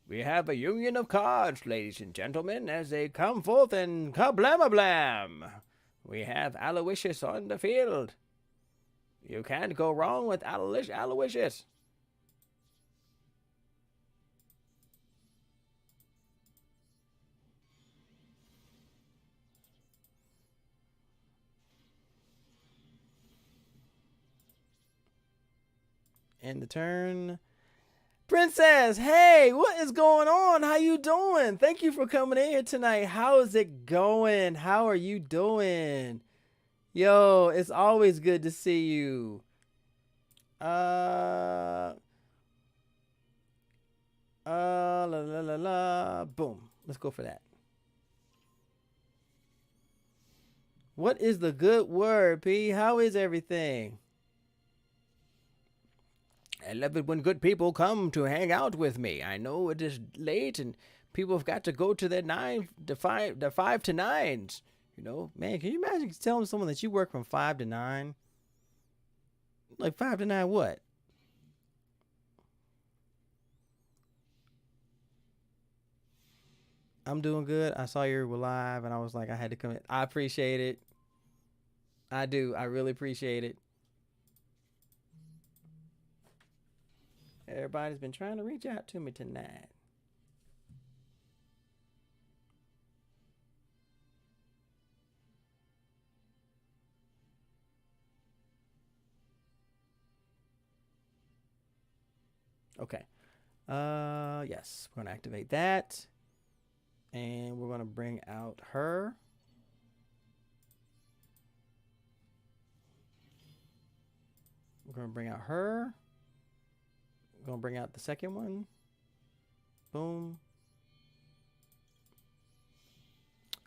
We have a union of cards, ladies and gentlemen, as they come forth and kablam-a-blam. We have Aloysius on the field. You can't go wrong with Aloysius. End the turn. Princess, hey, what is going on? How you doing? Thank you for coming in here tonight. How is it going? How are you doing? Yo, it's always good to see you. Uh, la la la la. Boom. Let's go for that. What is the good word, P? How is everything? I love it when good people come to hang out with me. I know it is late and people have got to go to their their 5 to 9s. You know, man, can you imagine telling someone that you work from 5 to 9? Like 5 to 9, what? I'm doing good. I saw you were live and I was like, I had to come in. I appreciate it. I do. I really appreciate it. Everybody's been trying to reach out to me tonight. Okay. Yes, we're gonna activate that, and we're gonna bring out her. We're gonna bring out her. We're gonna bring out the second one. Boom.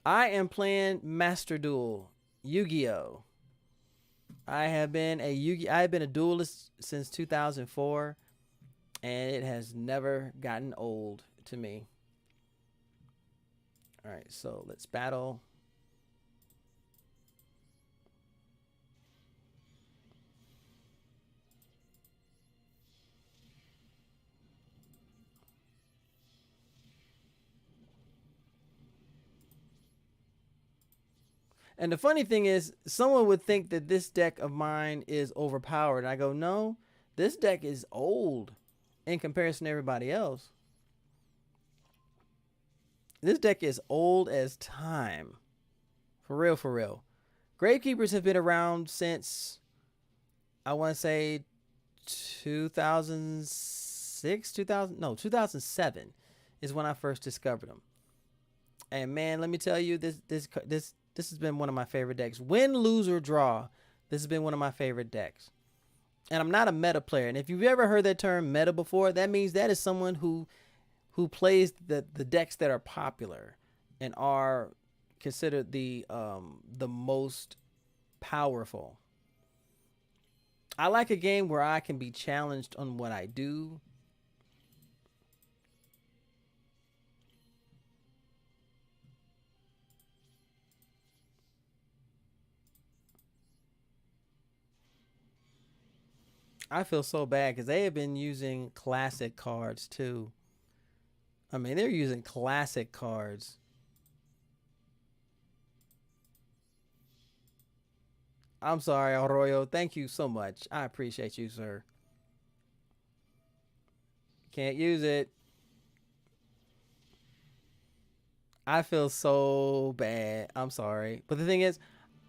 I am playing Master Duel, Yu-Gi-Oh. I have been a I've been a duelist since 2004, and it has never gotten old to me. All right, so let's battle. And the funny thing is, someone would think that this deck of mine is overpowered. And I go, no, this deck is old in comparison to everybody else. This deck is old as time. For real, for real. Gravekeepers have been around since, I want to say, 2006, 2000, no, 2007 is when I first discovered them. And man, let me tell you, this has been one of my favorite decks. Win, lose, or draw, this has been one of my favorite decks. And I'm not a meta player. And if you've ever heard that term meta before, that means that is someone who plays the decks that are popular and are considered the most powerful. I like a game where I can be challenged on what I do. I feel so bad because they have been using classic cards too. I mean, they're using classic cards. I'm sorry, Arroyo. Thank you so much. I appreciate you, sir. Can't use it. I feel so bad. I'm sorry. But the thing is,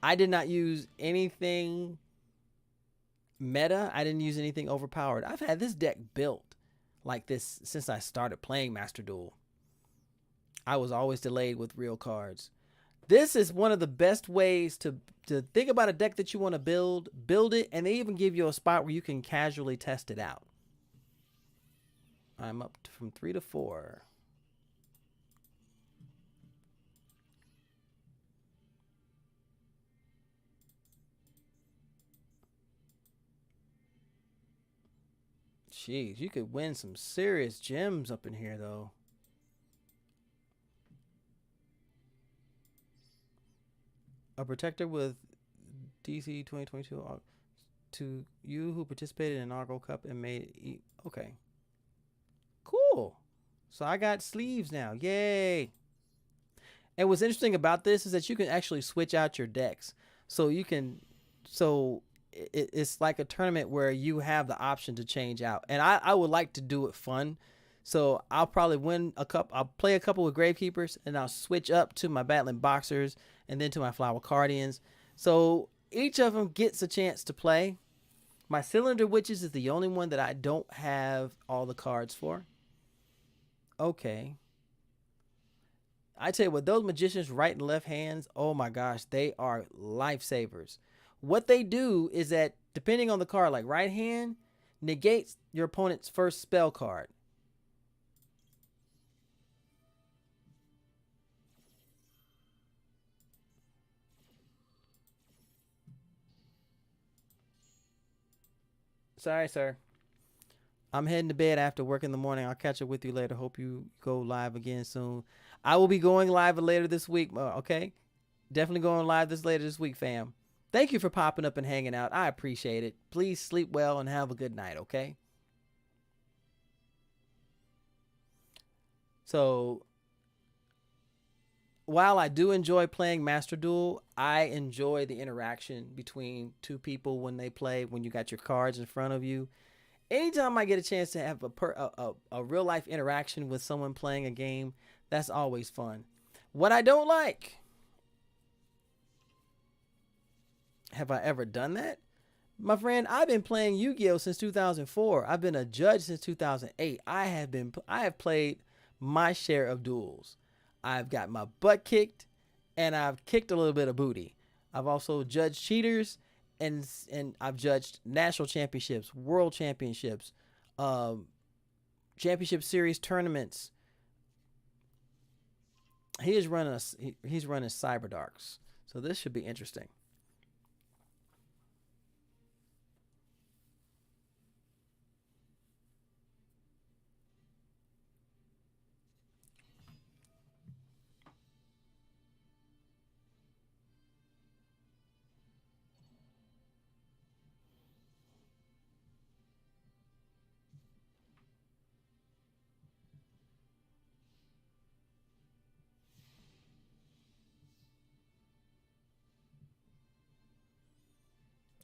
I did not use anything Meta, I didn't use anything overpowered. I've had this deck built like this since I started playing Master Duel. I was always delayed with real cards. This is one of the best ways to think about a deck that you want to build it, and they even give you a spot where you can casually test it out. I'm up from 3 to 4. Jeez, you could win some serious gems up in here, though. A protector with DC 2022 to you who participated in Argo Cup and made it. Okay. Cool. So I got sleeves now. Yay. And what's interesting about this is that you can actually switch out your decks. So you can, so it's like a tournament where you have the option to change out. And I would like to do it fun. So I'll probably win a cup. I'll play a couple with Gravekeepers, and I'll switch up to my Battling Boxers and then to my Flower Cardians. So each of them gets a chance to play. My Cylinder Witches is the only one that I don't have all the cards for. Okay. I tell you what, those Magicians right and left hands, oh my gosh, they are lifesavers. What they do is that, depending on the card, like right hand, negates your opponent's first spell card. Sorry, sir. I'm heading to bed after work in the morning. I'll catch up with you later. Hope you go live again soon. I will be going live later this week. Okay, definitely going live later this week, fam. Thank you for popping up and hanging out. I appreciate it. Please sleep well and have a good night. Okay. So while I do enjoy playing Master Duel, I enjoy the interaction between two people when they play. When you got your cards in front of you. Anytime I get a chance to have a real life interaction with someone playing a game, that's always fun. What I don't like, have I ever done that? My friend, I've been playing Yu-Gi-Oh since 2004. I've been a judge since 2008. I have played my share of duels. I've got my butt kicked, and I've kicked a little bit of booty. I've also judged cheaters, and I've judged national championships, world championships, championship series tournaments. He's running Cyber Darks, so this should be interesting.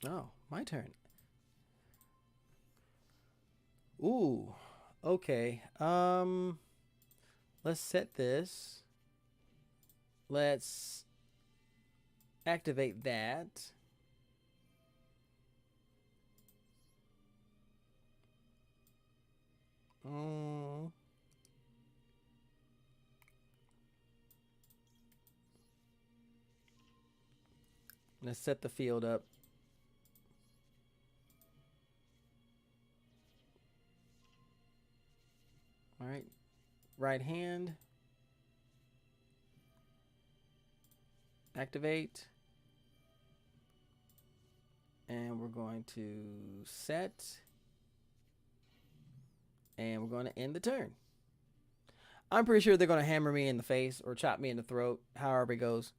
Oh, my turn. Ooh, okay. Let's set this. Let's activate that. Mm. Let's set the field up. All right. Right hand. Activate. And we're going to set. And we're going to end the turn. I'm pretty sure they're going to hammer me in the face or chop me in the throat, however it goes.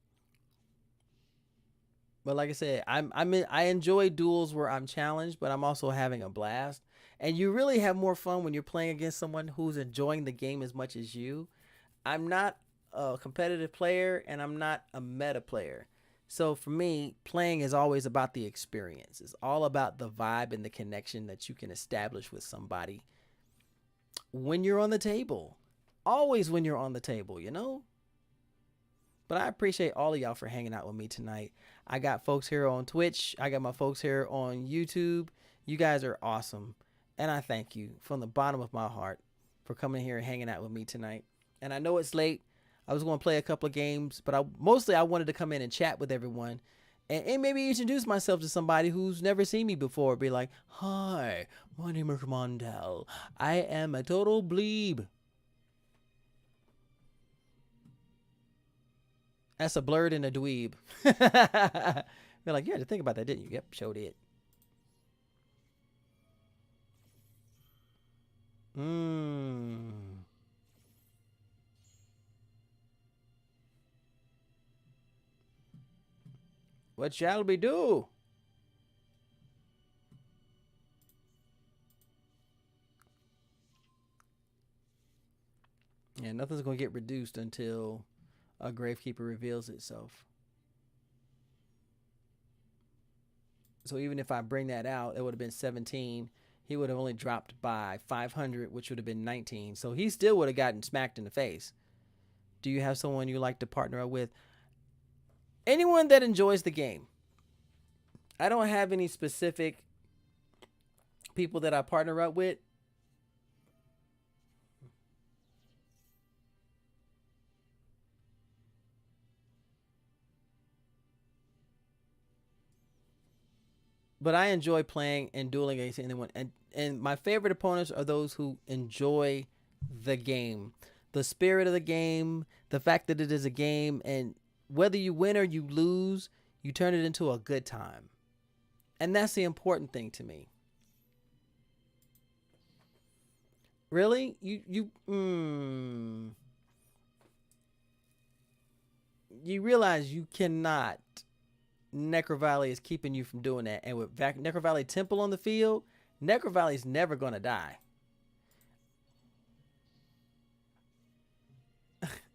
But like I said, I enjoy duels where I'm challenged, but I'm also having a blast. And you really have more fun when you're playing against someone who's enjoying the game as much as you. I'm not a competitive player, and I'm not a meta player. So for me, playing is always about the experience. It's all about the vibe and the connection that you can establish with somebody when you're on the table. Always when you're on the table, you know? But I appreciate all of y'all for hanging out with me tonight. I got folks here on Twitch. I got my folks here on YouTube. You guys are awesome. And I thank you from the bottom of my heart for coming here and hanging out with me tonight. And I know it's late. I was going to play a couple of games, but I wanted to come in and chat with everyone and maybe introduce myself to somebody who's never seen me before. Be like, hi, my name is Mondell. I am a total bleeb. That's a blurred and a dweeb. You're like, you had to think about that, didn't you? Yep, sure did. Mmm. What shall we do? Yeah, nothing's going to get reduced until a Gravekeeper reveals itself. So even if I bring that out, it would have been 17. He would have only dropped by 500, which would have been 19. So he still would have gotten smacked in the face. Do you have someone you like to partner up with? Anyone that enjoys the game. I don't have any specific people that I partner up with. But I enjoy playing and dueling against anyone. And my favorite opponents are those who enjoy the game, the spirit of the game, the fact that it is a game, and whether you win or you lose, you turn it into a good time. And that's the important thing to me. Really? You realize you cannot. Necro Valley is keeping you from doing that. And with Necro Valley Temple on the field, Necro Valley's never going to die.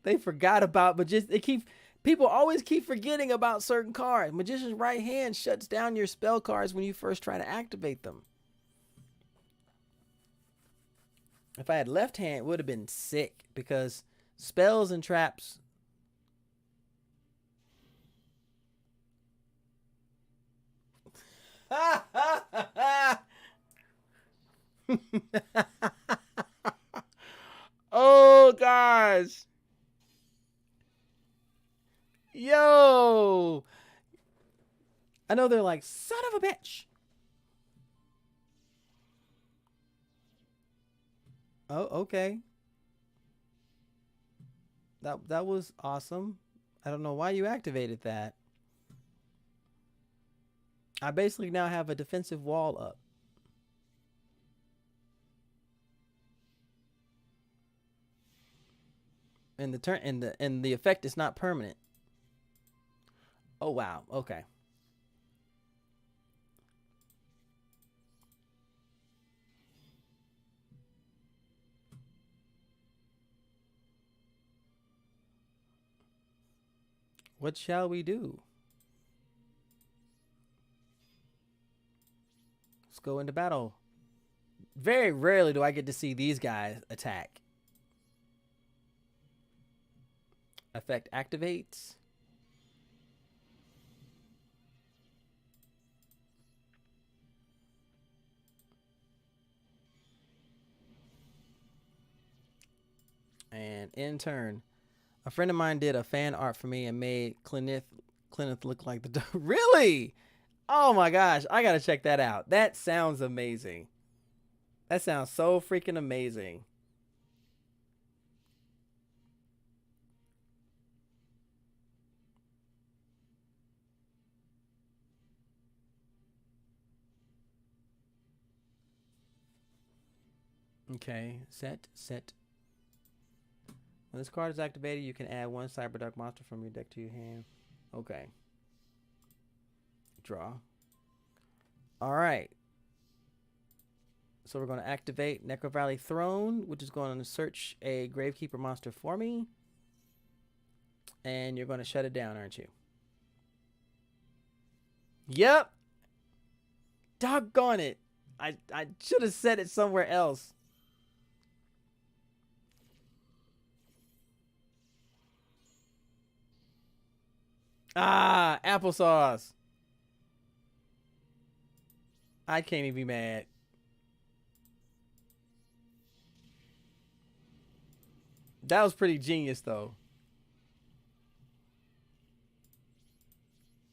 They forgot about, but just they keep people always keep forgetting about certain cards. Magician's right hand shuts down your spell cards when you first try to activate them. If I had left hand, it would have been sick because spells and traps. Oh gosh. Yo. I know they're like, son of a bitch. Oh, okay. That was awesome. I don't know why you activated that. I basically now have a defensive wall up. And the turn and the effect is not permanent. Oh wow. Okay. What shall we do? Let's go into battle. Very rarely do I get to see these guys attack. Effect activates. And in turn, a friend of mine did a fan art for me and made Clinith look like the really. Oh my gosh, I gotta check that out. That sounds amazing. That sounds so freaking amazing. Okay, set. When this card is activated, you can add one Cyberduck monster from your deck to your hand. Okay. Draw. All right. So we're going to activate Necro Valley Throne, which is going to search a Gravekeeper monster for me. And you're going to shut it down, aren't you? Yep. Doggone it. I should have said it somewhere else. Ah, applesauce. I can't even be mad. That was pretty genius, though.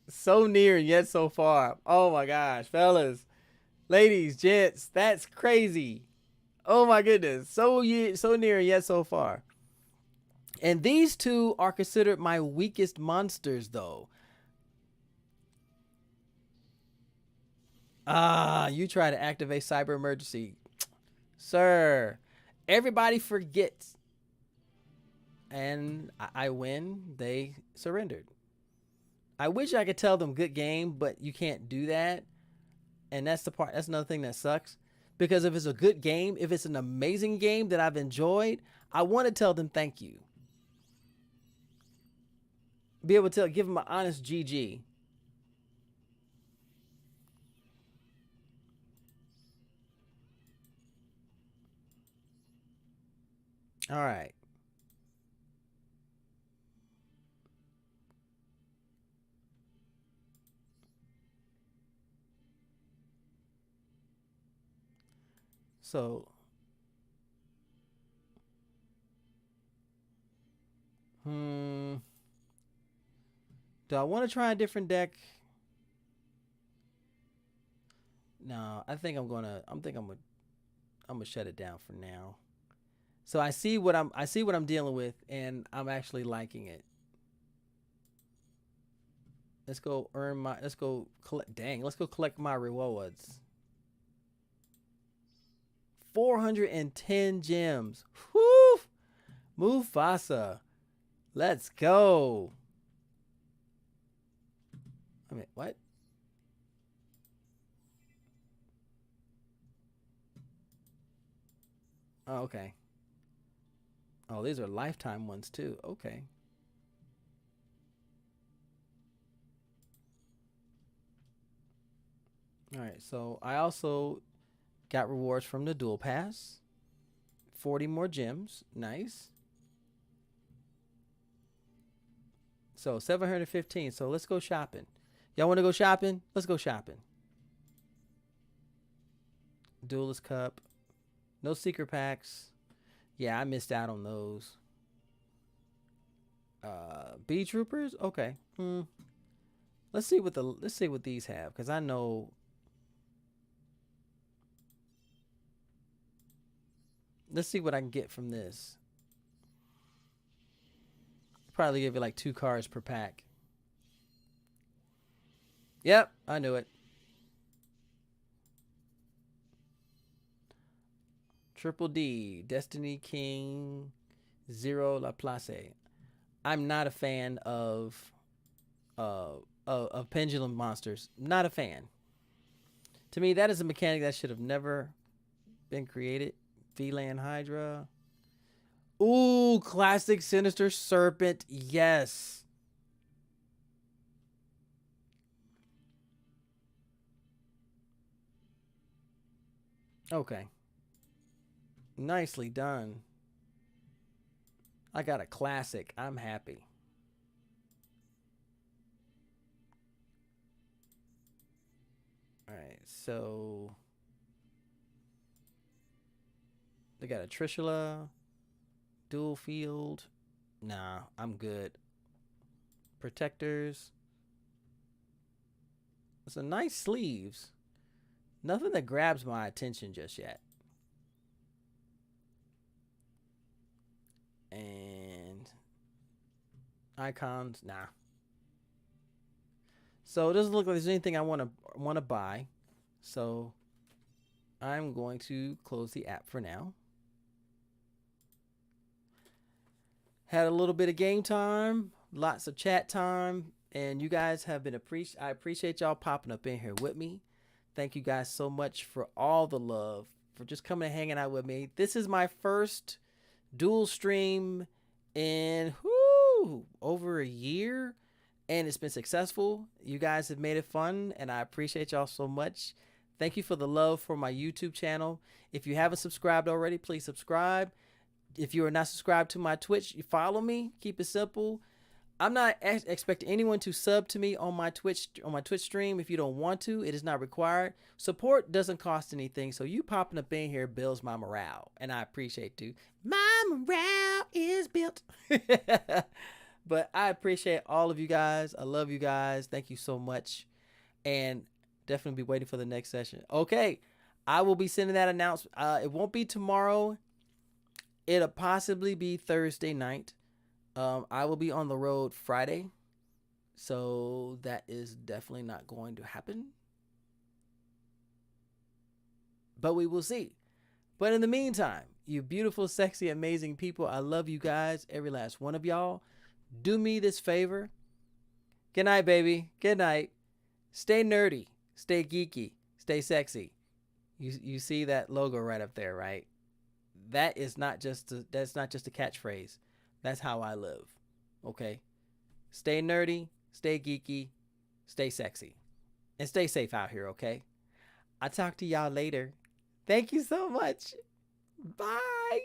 So near and yet so far. Oh my gosh, fellas, ladies, gents, that's crazy. Oh my goodness, so near and yet so far. And these two are considered my weakest monsters, though. Ah, you try to activate cyber emergency, sir. Everybody forgets, and I win. They surrendered. I wish I could tell them good game, but you can't do that. And that's the part. That's another thing that sucks. Because if it's a good game, if it's an amazing game that I've enjoyed, I want to tell them thank you. Be able to give them an honest GG. All right. So, hmm. Do I want to try a different deck? No, I think I'm gonna. I'm gonna shut it down for now. So I see what I'm dealing with, and I'm actually liking it. Let's go earn my. Let's go collect. Dang, let's go collect my rewards. 410 gems. Whoo! Mufasa. Let's go. I mean, what? Oh, okay. Oh, these are lifetime ones too. Okay. All right. So I also got rewards from the dual pass. 40 more gems. Nice. So 715. So let's go shopping. Y'all want to go shopping? Let's go shopping. Duelist Cup. No secret packs. Yeah, I missed out on those. B Troopers? Okay. Let's see what these have, because I know. Let's see what I can get from this. Probably give you like 2 cards per pack. Yep, I knew it. Triple D, Destiny King, Zero Laplace. I'm not a fan of pendulum monsters. Not a fan. To me, that is a mechanic that should have never been created. VLAN Hydra. Ooh, classic Sinister Serpent. Yes. Okay. Nicely done. I got a classic. I'm happy. All right. So they got a Trishula, dual field. Nah, I'm good. Protectors. Some nice sleeves. Nothing that grabs my attention just yet. And icons, nah. So it doesn't look like there's anything I want to buy. So I'm going to close the app for now. Had a little bit of game time, lots of chat time, and you guys have been I appreciate y'all popping up in here with me. Thank you guys so much for all the love, for just coming and hanging out with me. This is my first dual stream in over a year, and it's been successful. You guys have made it fun, and I appreciate y'all so much. Thank you for the love for my YouTube channel. If you haven't subscribed already, please subscribe. If you are not subscribed to my Twitch, you follow me. Keep it simple. I'm not expecting anyone to sub to me on my Twitch stream if you don't want to. It is not required. Support doesn't cost anything, so you popping up in here builds my morale, and I appreciate you. My morale is built. But I appreciate all of you guys. I love you guys. Thank you so much, and definitely be waiting for the next session. Okay, I will be sending that announcement. It won't be tomorrow. It'll possibly be Thursday night. I will be on the road Friday, so that is definitely not going to happen. But we will see. But in the meantime, you beautiful, sexy, amazing people, I love you guys, every last one of y'all. Do me this favor. Good night, baby. Good night. Stay nerdy. Stay geeky. Stay sexy. You see that logo right up there, right? That's not just a catchphrase. That's how I live. Okay? Stay nerdy, stay geeky, stay sexy. And stay safe out here, okay? I'll talk to y'all later. Thank you so much. Bye.